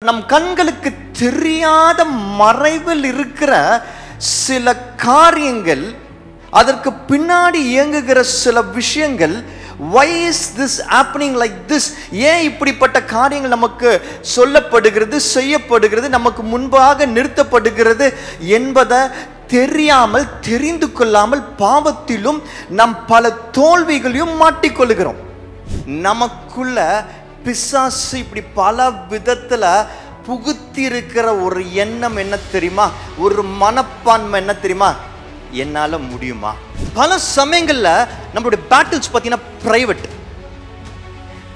நம் கண்களுக்கு தெரியாத மறைவில் இருக்கிற சில காரியங்கள், அதற்கு பின்னாடி இயங்குகிற சில விஷயங்கள், why is this happening like this, ஏன் இப்படிப்பட்ட காரியங்கள் நமக்கு சொல்லப்படுகிறது, செய்யப்படுகிறது, நமக்கு முன்பாக நிறுத்தப்படுகிறது என்பதை தெரியாமல், தெரிந்து கொள்ளாமல் பாவத்திலும் நம் பல தோல்விகளையும் மாட்டிக்கொள்கிறோம். நமக்குள்ள பிசாசு இப்படி பல விதத்துல புகுத்தி இருக்கிற ஒரு எண்ணம் என்ன தெரியுமா, ஒரு மனப்பான்மை என்ன தெரியுமா, என்னால முடியுமா. பல சமயங்கள்ல நம்மளுடைய பேட்டில்ஸ் பார்த்தீங்கன்னா பிரைவேட்.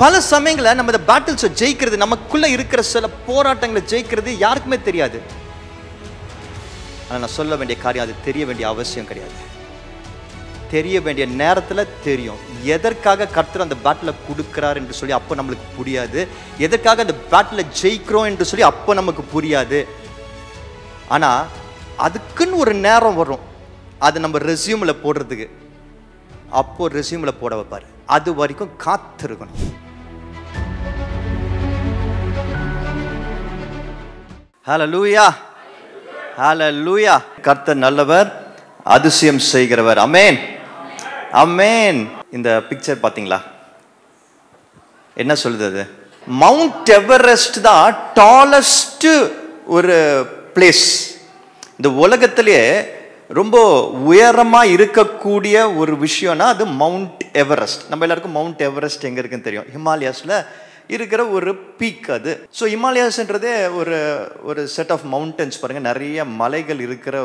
பல சமயங்கள்ல நம்ம இந்த பேட்டில்ஸை ஜெயிக்கிறது, நமக்குள்ள இருக்கிற சில போராட்டங்களை ஜெயிக்கிறது யாருக்குமே தெரியாது. ஆனால் நான் சொல்ல வேண்டிய காரியம், அது தெரிய வேண்டிய அவசியம் கிடையாது. தெரிய வேண்டிய நேரத்தில் தெரியும். எதற்காக கர்த்தர் அந்த பேட்டில் கொடுக்கிறார் என்று சொல்லி அப்போ நம்மளுக்கு புரியாது. எதற்காக அந்த பேட்டில் ஜெயிக்கிறோம் என்று சொல்லி அப்போ நமக்கு புரியாது. ஆனால் அதுக்குன்னு ஒரு நேரம் வரும், அது நம்ம ரெஸ்யூமில் போடுறதுக்கு. அப்போ ரெஸ்யூமில் போட வைப்பார். அது வரைக்கும் காத்திருக்கணும். ஹல்லேலூயா, ஹல்லேலூயா. கர்த்தர் நல்லவர், அதிசயம் செய்கிறவர். ஆமென், ஆமென். இந்த பிக்சர் பாத்தீங்களா, என்ன சொல்லுது? அது மவுண்ட் எவரெஸ்ட் தான் டாலஸ்ட் ஒரு பிளேஸ். இந்த உலகத்திலேயே ரொம்ப உயரமா இருக்கக்கூடிய ஒரு விஷயம்னா அது மவுண்ட் எவரெஸ்ட். நம்ம எல்லாருக்கும் மவுண்ட் எவரெஸ்ட் எங்க இருக்குன்னு தெரியும், ஹிமாலயாஸ்ல இருக்கிற ஒரு பீக் அது. ஸோ ஹிமாலயாஸ்ன்றதே ஒரு செட் ஆஃப் மவுண்டன்ஸ் பாருங்க, நிறைய மலைகள் இருக்கிற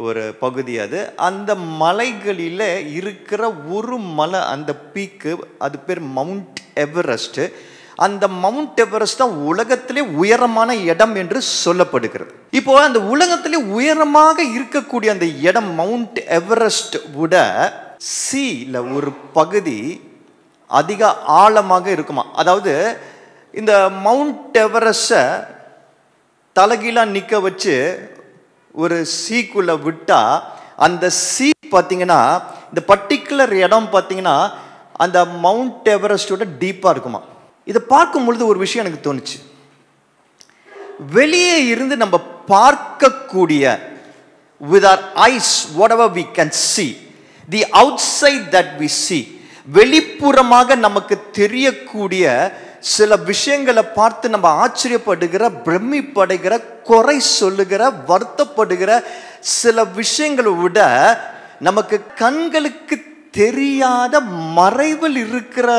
ஒரு பகுதி அது. அந்த மலைகளில் இருக்கிற ஒரு மலை, அந்த பீக்கு, அது பேர் மவுண்ட் எவரெஸ்ட். அந்த மவுண்ட் எவரெஸ்ட் தான் உலகத்திலே உயரமான இடம் என்று சொல்லப்படுகிறது. இப்போ அந்த உலகத்திலே உயரமாக இருக்கக்கூடிய அந்த இடம் மவுண்ட் எவரெஸ்ட் விட சீல ஒரு பகுதி அதிக ஆழமாக இருக்குமா. அதாவது இந்த மவுண்ட் எவரெஸ்ட்டை தலைகீழா நிற்க வச்சு ஒரு சீக்குள்ள விட்டா, அந்த சீ பார்த்தீங்கன்னா, இந்த பர்டிகுலர் இடம் பார்த்தீங்கன்னா அந்த மவுண்ட் எவரெஸ்டோட டீப்பா இருக்குமா. இதை பார்க்கும் பொழுது ஒரு விஷயம் எனக்கு தோணுச்சு. வெளியே இருந்து நம்ம பார்க்கக்கூடிய with our eyes whatever we can see, the outside that we see, வெளிப்புறமாக நமக்கு தெரியக்கூடிய சில விஷயங்களை பார்த்து நம்ம ஆச்சரியப்படுகிற, பிரமிப்படைகிற, குறை சொல்லுகிற, வருத்தப்படுகிற சில விஷயங்களை விட நமக்கு கண்களுக்கு தெரியாத மறைவில் இருக்கிற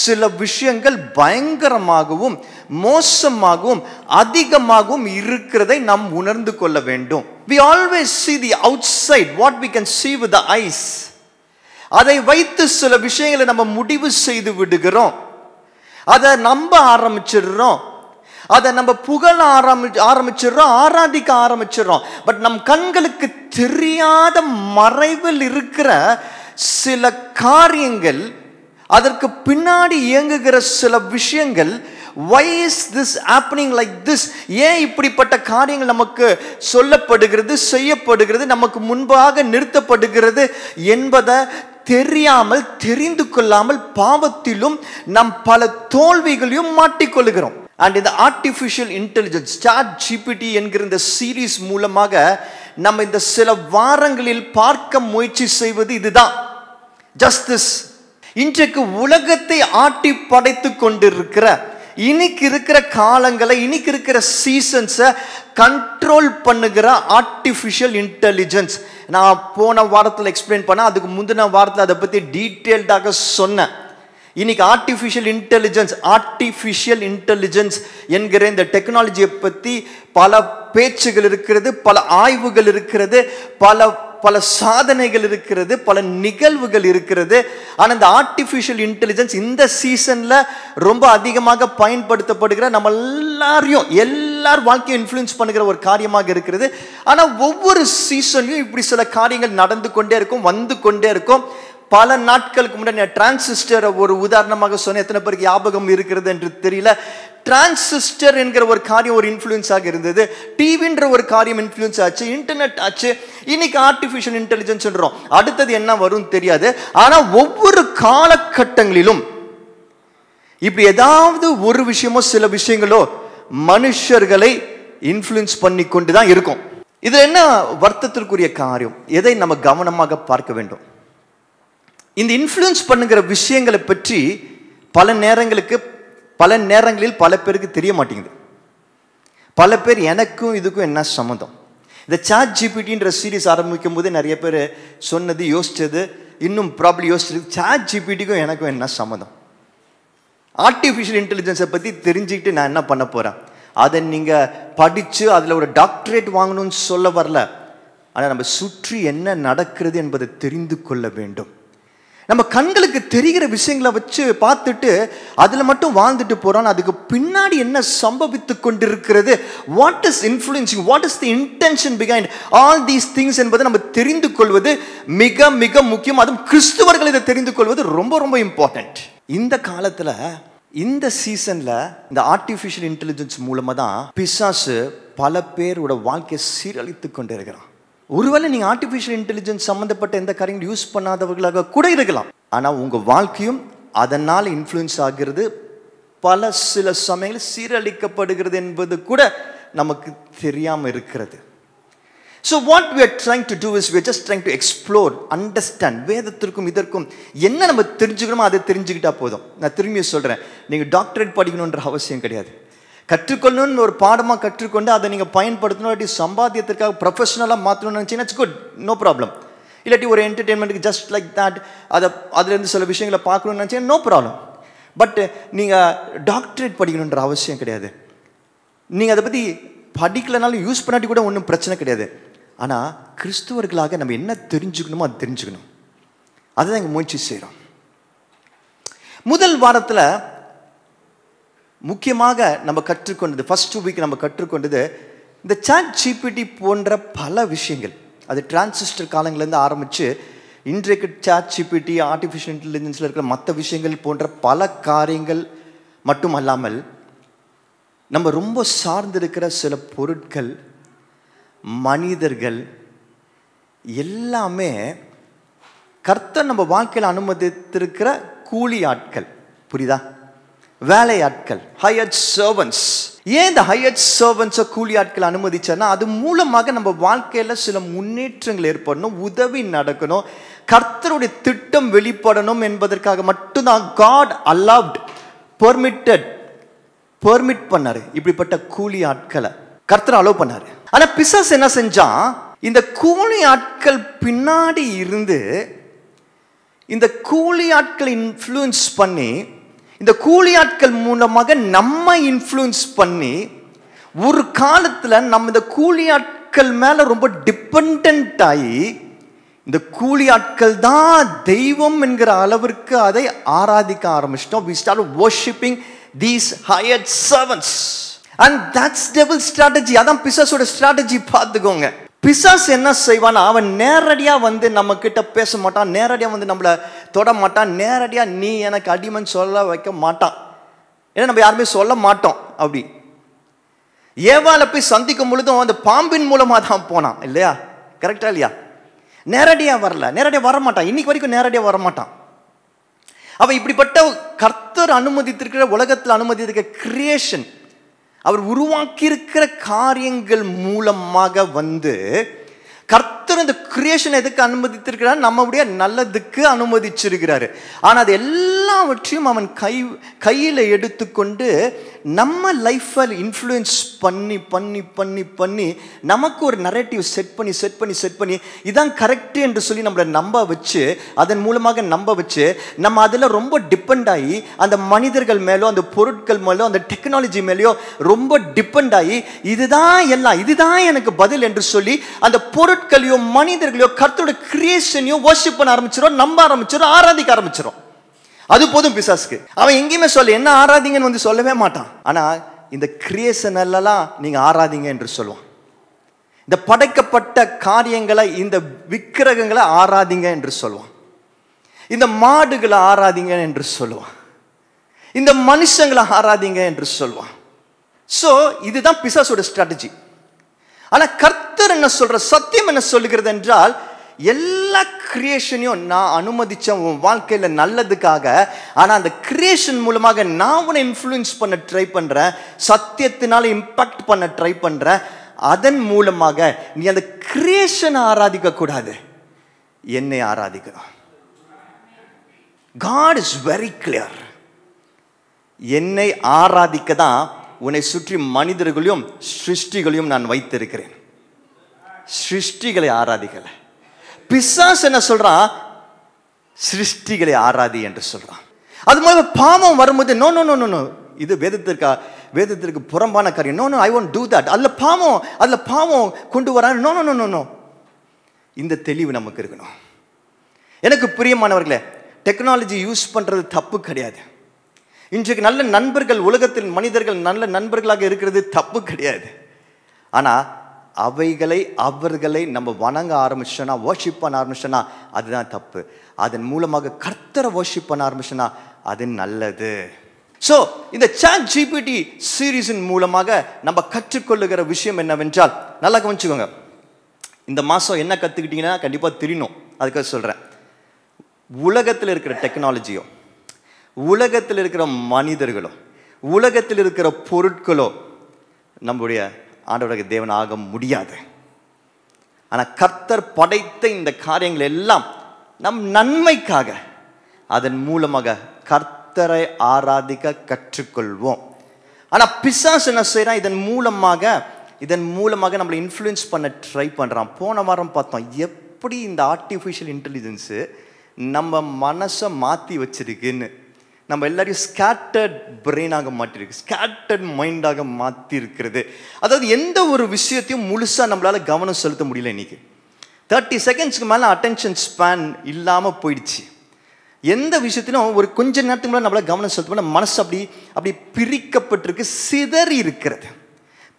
சில விஷயங்கள் பயங்கரமாகவும் மோசமாகவும் அதிகமாகவும் இருக்கிறதை நாம் உணர்ந்து கொள்ள வேண்டும். We always see the outside, what we can see with the eyes. அதை வைத்து சில விஷயங்களை நம்ம முடிவு செய்து விடுகிறோம். அதை நம்ப ஆரம்பிச்சிடுறோம், அதை நம்ம புகழ ஆரம்பிச்சிடுறோம், ஆராதிக்க ஆரம்பிச்சிடுறோம். பட் நம் கண்களுக்கு தெரியாத மறைவில் இருக்கிற சில காரியங்கள், அதற்கு பின்னாடி இயங்குகிற சில விஷயங்கள், why is this happening like this, ஏன் இப்படிப்பட்ட காரியங்கள் நமக்கு சொல்லப்படுகிறது, செய்யப்படுகிறது, நமக்கு முன்பாக நிறுத்தப்படுகிறது என்பதை தெரியாமல், தெரிந்து கொள்ளாமல் பாவத்திலும் நம் பல தோல்விகளையும் மாட்டிக்கொள்கிறோம். அண்ட் இந்த ஆர்டிஃபிஷியல் இன்டெலிஜென்ஸ், ChatGPT என்கிற இந்த சீரீஸ் மூலமாக நம்ம இந்த சில வாரங்களில் பார்க்க முயற்சி செய்வது இதுதான். ஜஸ்டிஸ் இன்றைக்கு உலகத்தை ஆட்டி படைத்து கொண்டிருக்கிற, இன்னைக்கு இருக்கிற காலங்களை, இன்னைக்கு இருக்கிற சீசன்ஸை கண்ட்ரோல் பண்ணுகிற ஆர்டிஃபிஷியல் இன்டெலிஜென்ஸ். நான் போன வாரத்தில் எக்ஸ்பிளைன் பண்ண, அதுக்கு முந்தின வாரத்தில் அதை பற்றி டீட்டெயில்டாக சொன்னேன். இன்னைக்கு ஆர்டிஃபிஷியல் இன்டெலிஜென்ஸ் என்கிற இந்த டெக்னாலஜியை பற்றி பல பேச்சுகள் இருக்கிறது, பல ஆய்வுகள் இருக்கிறது, பல சாதனைகள் இருக்கிறது, பல நிகழ்வுகள் இருக்கிறது. ஆனால் இந்த ஆர்டிஃபிஷியல் இன்டெலிஜென்ஸ் இந்த சீசன்ல ரொம்ப அதிகமாக பயன்படுத்தப்படுகிற, நம்ம எல்லார் வாழ்க்கையும் இன்ஃப்ளூயன்ஸ் பண்ணுகிற ஒரு காரியமாக இருக்கிறது. ஆனால் ஒவ்வொரு சீசன்லையும் இப்படி சில காரியங்கள் நடந்து கொண்டே இருக்கும், வந்து கொண்டே இருக்கும். பல நாட்களுக்கு முன்னாடி டிரான்சிஸ்டர் ஒரு உதாரணமாக சொன்ன, எத்தனை பேருக்கு ஞாபகம் இருக்கிறது என்று தெரியல. டிரான்சிஸ்டர் என்கிற ஒரு காரியம் ஒரு இன்ஃப்ளூயன்ஸ் ஆக இருந்தது, டிவின்ற ஒரு காரியம் இன்ஃப்ளூயன்ஸ் ஆச்சு, இன்டர்நெட் ஆச்சு, இன்னைக்கு ஆர்டிஃபிஷியல் இன்டெலிஜென்ஸ் சொல்றோம். அடுத்தது என்ன வரும் தெரியாது. ஆனா ஒவ்வொரு காலகட்டங்களிலும் இப்படி ஏதாவது ஒரு விஷயமோ சில விஷயங்களோ மனுஷர்களை இன்ஃப்ளூயன்ஸ் பண்ணி கொண்டு தான் இருக்கும். இது என்ன வருத்தத்திற்குரிய காரியம்? எதை நம்ம கவனமாக பார்க்க வேண்டும்? இந்த இன்ஃப்ளூயன்ஸ் பண்ணுகிற விஷயங்களை பற்றி பல நேரங்களில் பல பேருக்கு தெரிய மாட்டேங்குது. பல பேர் எனக்கும் இதுக்கும் என்ன சம்மந்தம்? இந்த சாட் ஜிபிடின்ற சீரீஸ் ஆரம்பிக்கும் போது நிறைய பேர் சொன்னது, யோசிச்சது, இன்னும் ப்ராப்ளி யோசிச்சது, சாட் ஜிபிடிக்கும் எனக்கும் என்ன சம்மந்தம்? ஆர்டிஃபிஷியல் இன்டெலிஜென்ஸை பற்றி தெரிஞ்சுக்கிட்டு நான் என்ன பண்ண போகிறேன்? அதை நீங்கள் படித்து அதில் ஒரு டாக்டரேட் வாங்கணும்னு சொல்ல வரல. ஆனால் நம்ம சுற்றி என்ன நடக்கிறது என்பதை தெரிந்து கொள்ள வேண்டும். நம்ம கண்களுக்கு தெரிகிற விஷயங்களை வச்சு பார்த்துட்டு அதில் மட்டும் வாழ்ந்துட்டு போகிறோம். அதுக்கு பின்னாடி என்ன சம்பவித்து கொண்டிருக்கிறது, what is influencing, what is the intention behind all these things என்பதை நம்ம தெரிந்து கொள்வது மிக மிக முக்கியம். அதுவும் கிறிஸ்துவர்கள் இதை தெரிந்து கொள்வது ரொம்ப ரொம்ப இம்பார்ட்டன்ட். இந்த காலத்தில், இந்த சீசன்ல இந்த ஆர்டிஃபிஷியல் இன்டெலிஜென்ஸ் மூலமா தான் பிசாசு பல பேரோட வாழ்க்கையை சீரழித்து கொண்டு இருக்கிறான். ஒருவேளை நீங்க ஆர்டிஃபிஷியல் இன்டெலிஜென்ஸ் சம்பந்தப்பட்ட எந்த காரியங்களும் யூஸ் பண்ணாதவர்களாக கூட இருக்கலாம். ஆனா உங்க வாழ்க்கையும் அதனால் இன்ஃப்ளூயன்ஸ் ஆகிறது, சில சமயங்களில் சீரழிக்கப்படுகிறது என்பது கூட நமக்கு தெரியாம இருக்கிறது. So what we are trying to do is we are just trying to explore, understand. வேதத்திற்கும் இதற்கும் என்ன நம்ம தெரிஞ்சுக்கணுமோ அதை தெரிஞ்சுக்கிட்டா போதும். நான் திரும்பி சொல்றேன், நீங்க டாக்டரேட் படிக்கணுன்ற அவசியம் கிடையாது. கற்றுக்கொள்ளணும்னு ஒரு பாடமாக கற்றுக்கொண்டு அதை நீங்கள் பயன்படுத்தணும், இல்லாட்டி சம்பாத்தியத்திற்காக ப்ரொஃபஷனலாக மாற்றணும்னு நினச்சிங்கன்னா இட்ஸ் குட், நோ ப்ராப்ளம். இல்லாட்டி ஒரு என்டர்டெயின்மெண்ட்டுக்கு ஜஸ்ட் லைக் தட் அதுலேருந்து சில விஷயங்களை பார்க்கணும்னு நினச்சிங்கன்னா நோ ப்ராப்ளம். பட் நீங்கள் டாக்டரேட் படிக்கணுன்ற அவசியம் கிடையாது. நீங்கள் அதை பற்றி படிக்கலனாலும் யூஸ் பண்ணாட்டி கூட ஒன்றும் பிரச்சனை கிடையாது. ஆனால் கிறிஸ்துவர்களாக நம்ம என்ன தெரிஞ்சுக்கணுமோ அது தெரிஞ்சுக்கணும். அதுதான் இங்கே முயற்சி செய்கிறோம். முதல் வாரத்தில் முக்கியமாக நம்ம கற்றுக்கொண்டது, ஃபர்ஸ்ட் வீக் நம்ம கற்றுக்கொண்டது இந்த சாட் ஜிபிடி போன்ற பல விஷயங்கள். அது டிரான்சிஸ்டர் காலங்கள்லேருந்து ஆரம்பித்து இன்றைக்கு சாட் ஜிபிடி, ஆர்டிஃபிஷியல் இன்டெலிஜென்ஸில் இருக்கிற மற்ற விஷயங்கள் போன்ற பல காரியங்கள் மட்டும் அல்லாமல் நம்ம ரொம்ப சார்ந்திருக்கிற சில பொருட்கள், மனிதர்கள் எல்லாமே கர்த்தர் நம்ம வாழ்க்கையில் அனுமதித்திருக்கிற கூலி ஆட்கள். புரியுதா? வேலையாட்கள், ஹையர்ட் சர்வன்ட்ஸ். ஏன் இந்த ஹையர்ட் சர்வன்ட்ஸை கூலி ஆட்கள் அனுமதிச்சார்னா அது மூலமாக நம்ம வாழ்க்கையில் சில முன்னேற்றங்கள் ஏற்படணும், உதவி நடக்கணும், கர்த்தருடைய திட்டம் வெளிப்படணும் என்பதற்காக மட்டும்தான் காட் அலவுட், பெர்மிட் பண்ணாரு இப்படிப்பட்ட கூலி ஆட்களை கர்த்தர் அலோவ் பண்ணாரு. ஆனா பிசாசு என்ன செஞ்சான், இந்த கூலி ஆட்கள் பின்னாடி இருந்து இந்த கூலி ஆட்களை இன்ஃப்ளூயன்ஸ் பண்ணி, இந்த கூலி ஆட்கள் மூலமாக நம்ம இன்ஃப்ளூயன்ஸ் பண்ணி, ஒரு காலத்தில் நம்ம இந்த கூலி ஆட்கள் மேல ரொம்ப டிபெண்ட் ஆகி இந்த கூலி ஆட்கள் தான் தெய்வம் என்கிற அளவிற்கு அதை ஆராதிக்க ஆரம்பிச்சிட்டோம். we started worshiping these hired servants and that's devil's strategy. அதான் பிசாசோட ஸ்ட்ராட்டஜி. பார்த்துக்கோங்க, பிசாசு என்ன செய்வான், அவன் நேரடியா வந்து நம்ம கிட்ட பேச மாட்டான், நேரடியா வந்து நம்மளை தொட மாட்டான், நேரடியா நீ எனக்கு அடிமைன்னு சொல்ல வைக்க மாட்டான். ஏன்னா நம்ம யாருமே சொல்ல மாட்டோம். அப்படி ஏவாளை போய் சந்திக்கும் பொழுதும் அந்த பாம்பின் மூலமா தான் போனான் இல்லையா? கரெக்டா இல்லையா? நேரடியா வரல, நேரடியா வரமாட்டான், இன்னைக்கு வரைக்கும் நேரடியா வரமாட்டான். அவ இப்படிப்பட்ட கர்த்தர் அனுமதித்திருக்கிற, உலகத்தில் அனுமதித்திருக்கிற கிரியேஷன், அவர் உருவாக்கி இருக்கிற காரியங்கள் மூலமாக வந்து கர்த்தர் இந்த கிரியேஷன் எதுக்கு அனுமதித்திருக்கிறார், நம்முடைய நல்லதுக்கு அனுமதிச்சிருக்கிறாரு. ஆனால் அது எல்லாவற்றையும் அவன் கையில் எடுத்துக்கொண்டு நம்ம லைஃப்பை இன்ஃப்ளூயன்ஸ் பண்ணி பண்ணி பண்ணி பண்ணி நமக்கு ஒரு நரேட்டிவ் செட் பண்ணி இதான் கரெக்டு என்று சொல்லி நம்மளை நம்ப வச்சு, அதன் மூலமாக நம்ப வச்சு நம்ம அதில் ரொம்ப டிபெண்ட் ஆகி அந்த மனிதர்கள் மேலோ, அந்த பொருட்கள் மேலோ, அந்த டெக்னாலஜி மேலேயோ ரொம்ப டிபெண்ட் ஆகி இதுதான் எல்லாம், இதுதான் எனக்கு பதில் என்று சொல்லி அந்த பொருட்களையோ மனிதர்களையோ கர்த்தரோட கிரியேஷனையோ வர்ஷிப் பண்ண ஆரம்பிச்சிடும், நம்ப ஆரம்பிச்சிடும், ஆராதிக்க ஆரம்பிச்சிடும். அது போதும் பிசாசுக்கு. அவன் எங்கேயுமே சொல்ல என்ன ஆராதிங்கன்னு வந்து சொல்லவே மாட்டான். ஆனா இந்த கிரியேஷன் எல்லாம் நீங்க ஆராதிங்க என்று சொல்லுவான். இந்த படைக்கப்பட்ட காரியங்களை, இந்த விக்கிரகங்களை ஆராதிங்க என்று சொல்லுவான். இந்த மாடுகளை ஆராதிங்க என்று சொல்லுவான். இந்த மனுஷங்களை ஆராதிங்க என்று சொல்லுவான். சோ இதுதான் பிசாசோட ஸ்ட்ராட்டஜி. ஆனா கர்த்தர் என்ன சொல்ற, சத்தியம் என்ன சொல்லுகிறது என்றால், எல்லா கிரியேஷனையும் நான் அனுமதிச்சேன் உன் வாழ்க்கையில் நல்லதுக்காக. ஆனால் அந்த கிரியேஷன் மூலமாக நான் உன்னை இன்ஃப்ளூயன்ஸ் பண்ண ட்ரை பண்ணுறேன், சத்தியத்தினால இம்பாக்ட் பண்ண ட்ரை பண்ணுறேன். அதன் மூலமாக நீ அந்த கிரியேஷனை ஆராதிக்க கூடாது, என்னை ஆராதிக்கணும். God is very clear. என்னை ஆராதிக்க தான் உன்னை சுற்றி மனிதர்களையும் சிருஷ்டிகளையும் நான் வைத்திருக்கிறேன். சிருஷ்டிகளை ஆராதிக்கல. பிசாசு என்ன சொல்றான்? சிருஷ்டிகளை ஆராதி என்று சொல்றான். அது மாதிரி பாவம் வரும்போது நோ நோ நோ நோ, இது வேதத்திற்கு புறம்பான காரியம். No no, I want to that. அதுல பாவம் கொண்டு வர. No no no no. இந்த தெளிவு நமக்கு இருக்கணும். எனக்கு பிரியமானவர்களே, டெக்னாலஜி யூஸ் பண்றது தப்பு கிடையாது. இன்றைக்கு நல்ல நண்பர்கள், உலகத்தில் மனிதர்கள் நல்ல நண்பர்களாக இருக்கிறது தப்பு கிடையாது. ஆனால் அவர்களை நம்ம வணங்க ஆரம்பிச்சோன்னா, வர்ஷிப் பண்ண ஆரம்பிச்சோன்னா அதுதான் தப்பு. அதன் மூலமாக கர்த்தரை வர்ஷிப் பண்ண ஆரம்பிச்சோன்னா அது நல்லது. ஸோ இந்த ChatGPT சீரீஸின் மூலமாக நம்ம கற்றுக்கொள்ளுகிற விஷயம் என்னவென்றால், நல்லா கவனிச்சுக்கோங்க. இந்த மாதம் என்ன கற்றுக்கிட்டீங்கன்னா கண்டிப்பாக தெரியணும். அதுக்காக சொல்கிறேன். உலகத்தில் இருக்கிற டெக்னாலஜியோ, உலகத்தில் இருக்கிற மனிதர்களோ, உலகத்தில் இருக்கிற பொருட்களோ நம்முடைய ஆண்டவருடைய தேவன் ஆக முடியாது. ஆனால் கர்த்தர் படைத்த இந்த காரியங்கள் எல்லாம் நம் நன்மைக்காக, அதன் மூலமாக கர்த்தரை ஆராதிக்க கற்றுக்கொள்வோம். ஆனால் பிசாசு என்ன செய்யறான்? இதன் மூலமாக நம்மளை இன்ஃப்ளூயன்ஸ் பண்ண ட்ரை பண்ணுறான். போன வாரம் பார்த்தோம் எப்படி இந்த ஆர்டிஃபிஷியல் இன்டெலிஜென்ஸு நம்ம மனசை மாற்றி வச்சிருக்குன்னு. நம்ம எல்லாரையும் ஸ்கேட்டர்ட் பிரெயினாக மாற்றிருக்கு, ஸ்கேட்டர்ட் மைண்டாக மாற்றி இருக்கிறது. அதாவது எந்த ஒரு விஷயத்தையும் முழுசாக நம்மளால் கவனம் செலுத்த முடியல. இன்னைக்கு 30 செகண்ட்ஸ்க்கு மேலே அட்டென்ஷன் ஸ்பேன் இல்லாமல் போயிடுச்சு. எந்த விஷயத்திலும் ஒரு கொஞ்ச நேரத்துக்கு மேலே நம்மளால் கவனம் செலுத்த மனசு அப்படி பிரிக்கப்பட்டிருக்கு, சிதறி இருக்கிறது.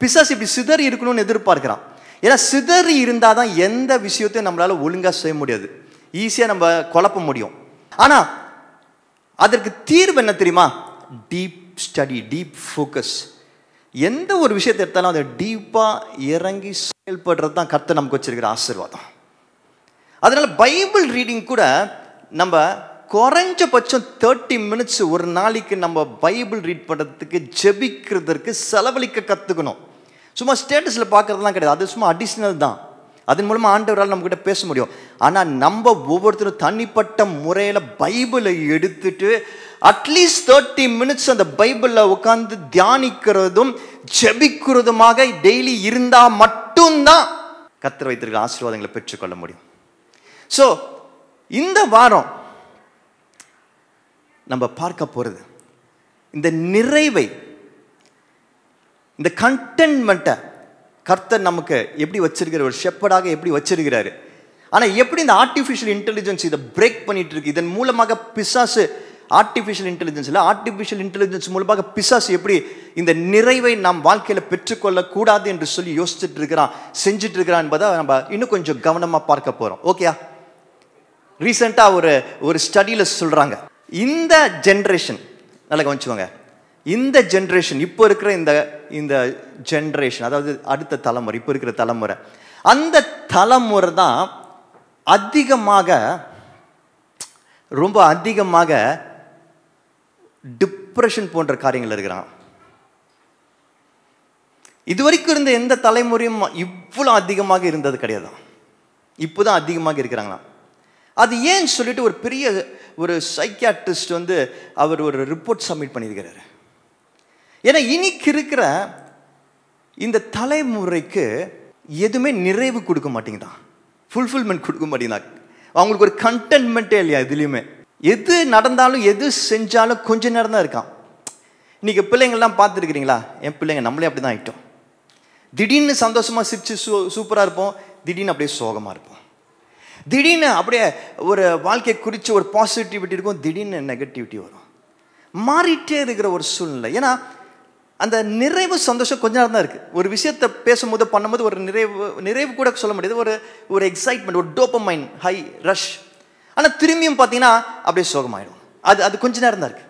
பிசாசு இப்படி சிதறி இருக்கணும்னு எதிர்பார்க்கிறான். ஏன்னா சிதறி இருந்தால் தான் எந்த விஷயத்தையும் நம்மளால் ஒழுங்காக செய்ய முடியாது, ஈஸியாக நம்ம குழப்ப முடியும். ஆனால் அதற்கு தீர்வு என்ன தெரியுமா? Deep study, deep focus. எந்த ஒரு விஷயத்தை எடுத்தாலும் அதை டீப்பாக இறங்கி செயல்படுறது தான் கர்த்தர் நமக்கு வச்சிருக்கிற ஆசீர்வாதம். அதனால பைபிள் ரீடிங் கூட நம்ம குறைஞ்சபட்சம் 30 மினிட்ஸ் ஒரு நாளைக்கு நம்ம பைபிள் ரீட் பண்ணுறதுக்கு, ஜெபிக்கிறதுக்கு செலவழிக்க கற்றுக்கணும். சும்மா ஸ்டேட்டஸில் பார்க்கறதுலாம் கிடையாது, அது சும்மா அடிஷ்னல் தான். அதன் மூலமாக ஆண்டவரால் நம்மகிட்ட பேச முடியும். ஆனால் நம்ம ஒவ்வொருத்தரும் தனிப்பட்ட முறையில் பைபிளை எடுத்துட்டு அட்லீஸ்ட் 30 மினிட்ஸ் அந்த பைபிளில் உட்காந்து தியானிக்கிறதும் ஜெபிக்கிறதுமாக டெய்லி இருந்தால் மட்டும்தான் கர்த்தர் வைத்திருக்கிற ஆசீர்வாதங்களை பெற்றுக்கொள்ள முடியும். ஸோ இந்த வாரம் நம்ம பார்க்க போகிறது இந்த நிறைவை, இந்த கண்டென்ட்மெண்ட்டை கர்த்தர் நமக்கு எப்படி வச்சிருக்கிற, ஒரு ஷெப்பர்டாக எப்படி வச்சிருக்கிறாரு. ஆனால் எப்படி இந்த ஆர்டிஃபிஷியல் இன்டெலிஜென்ஸ் இதை பிரேக் பண்ணிட்டு இருக்கு. இதன் மூலமாக பிசாசு, ஆர்டிஃபிஷியல் இன்டெலிஜென்ஸ் மூலமாக பிசாசு எப்படி இந்த நிறைவை நாம் வாழ்க்கையில் பெற்றுக்கொள்ளக்கூடாது என்று சொல்லி யோசிச்சுட்டு இருக்கிறான், செஞ்சுட்டு இருக்கிறான் என்பதை நம்ம இன்னும் கொஞ்சம் கவனமாக பார்க்க போகிறோம். ஓகேயா? ரீசெண்டாக ஒரு ஸ்டடியில் சொல்கிறாங்க, இந்த ஜென்ரேஷன், நல்லா கவனிச்சுக்கோங்க, இந்த ஜென்ரேஷன், இப்போ இருக்கிற இந்த ஜென்ரேஷன், அதாவது அடுத்த தலைமுறை, இப்போ இருக்கிற தலைமுறை, அந்த தலைமுறை தான் ரொம்ப அதிகமாக டிப்ரெஷன் போன்ற காரியங்கள் இருக்கிறாங்க. இதுவரைக்கும் இருந்த எந்த தலைமுறையும் இவ்வளோ அதிகமாக இருந்தது கிடையாது. இப்போதான் அதிகமாக இருக்கிறாங்களாம். அது ஏன்னு சொல்லிட்டு ஒரு பெரிய சைக்கியாட்ரிஸ்ட் அவர் ஒரு ரிப்போர்ட் சப்மிட் பண்ணியிருக்கிறாரு. ஏன்னா இன்னைக்கு இருக்கிற இந்த தலைமுறைக்கு எதுவுமே நிறைவு கொடுக்க மாட்டேங்குதான், ஃபுல்ஃபில்மெண்ட் கொடுக்க மாட்டேங்குதான். அவங்களுக்கு ஒரு கண்டென்ட்மெண்ட்டே இல்லையா எதுலையுமே. எது நடந்தாலும் எது செஞ்சாலும் கொஞ்ச நேரம் தான் இருக்கான். இன்னைக்கு பிள்ளைங்கள்லாம் பார்த்துருக்கிறீங்களா? என் பிள்ளைங்க நம்மளே அப்படி தான் ஆகிட்டோம். திடீர்னு சந்தோஷமாக சிரிச்சு சூப்பராக இருப்போம், திடீர்னு அப்படியே சோகமாக இருப்போம். திடீர்னு அப்படியே ஒரு வாழ்க்கையை குறித்து ஒரு பாசிட்டிவிட்டி இருக்கும், திடீர்னு நெகட்டிவிட்டி வரும். மாறிட்டே இருக்கிற ஒரு சூழ்நிலை. ஏன்னா அந்த நிறைவு சந்தோஷம் கொஞ்ச நேரம் தான் இருக்குது. ஒரு விஷயத்தை பேசும்போது பண்ணும்போது ஒரு நிறைவு கூட சொல்ல முடியாது, ஒரு எக்ஸைட்மெண்ட், ஒரு டோபமைன் ஹை ரஷ். ஆனால் திரும்பியும் பார்த்தீங்கன்னா அப்படியே சோகமாயிடும். அது கொஞ்ச நேரம் தான் இருக்குது.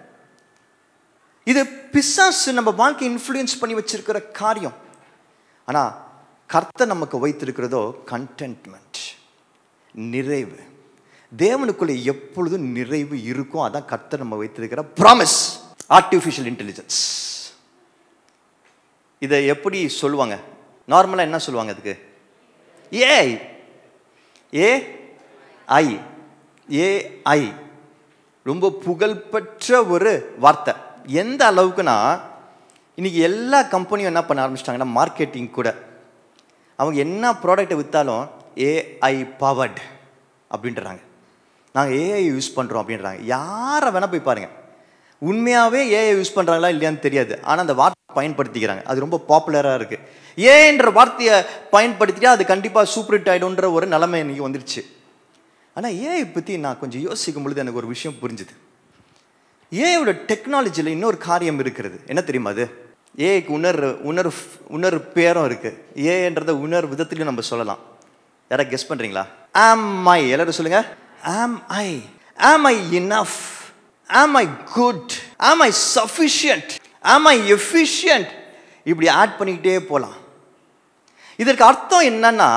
இது பிசாசு நம்ம வாழ்க்கை இன்ஃப்ளூயன்ஸ் பண்ணி வச்சிருக்கிற காரியம். ஆனால் கர்த்தர் நமக்கு வைத்திருக்கிறதோ கண்டென்ட்மெண்ட். நிறைவு. தேவனுக்குள்ளே எப்பொழுதும் நிறைவு இருக்கும். அதான் கர்த்தர் நம்ம வைத்திருக்கிற ப்ராமிஸ். ஆர்டிஃபிஷியல் இன்டெலிஜென்ஸ் இதை எப்படி சொல்லுவாங்க? நார்மலாக என்ன சொல்லுவாங்க அதுக்கு? ஏஐ ரொம்ப புகழ்பெற்ற ஒரு வார்த்தை. எந்த அளவுக்குன்னா இன்னைக்கு எல்லா கம்பெனியும் என்ன பண்ண ஆரம்பிச்சிட்டாங்கன்னா, மார்க்கெட்டிங் கூட அவங்க என்ன ப்ராடக்டை விற்றாலும் ஏஐ பவர்டு அப்படின்றாங்க. நாங்கள் ஏஐ யூஸ் பண்ணுறோம் அப்படின்றாங்க. யாரை வேணால் போய் பாருங்கள், உண்மையாகவே ஏஐ யூஸ் பண்ணுறாங்களா இல்லையான்னு தெரியாது. ஆனால் அந்த வார்த்தை பயன்படுத்திக்கிறாங்க. அது ரொம்ப பாப்புலராக இருக்குது. ஏன்ற வார்த்தையை பயன்படுத்திட்டா அது கண்டிப்பாக சூப்பர் ஹிட் ஆகிடும்ன்ற ஒரு நிலைமை இன்றைக்கி வந்துருச்சு. ஆனால் ஏஐ பற்றி நான் கொஞ்சம் யோசிக்கும் பொழுது எனக்கு ஒரு விஷயம் புரிஞ்சுது. ஏஐயோட டெக்னாலஜியில் இன்னொரு காரியம் இருக்கிறது. என்ன தெரியுமா? அது ஏஐக்கு உணர்வு பேரும் இருக்குது. ஏன்றதை உணர்வு விதத்துலையும் நம்ம சொல்லலாம். யாராவது கெஸ் பண்ணுறீங்களா? ஆம் ஐ, எல்லாரும் சொல்லுங்கள். ஆம் ஐ இனஃப்? ஆம் ஐ குட்? ஆம் ஐ சஃபிஷியன்ட்? ஆம் ஐ எஃபிஷியன்ட்? இப்படி ஆட் பண்ணிக்கிட்டே போகலாம். இதற்கு அர்த்தம் என்னன்னா,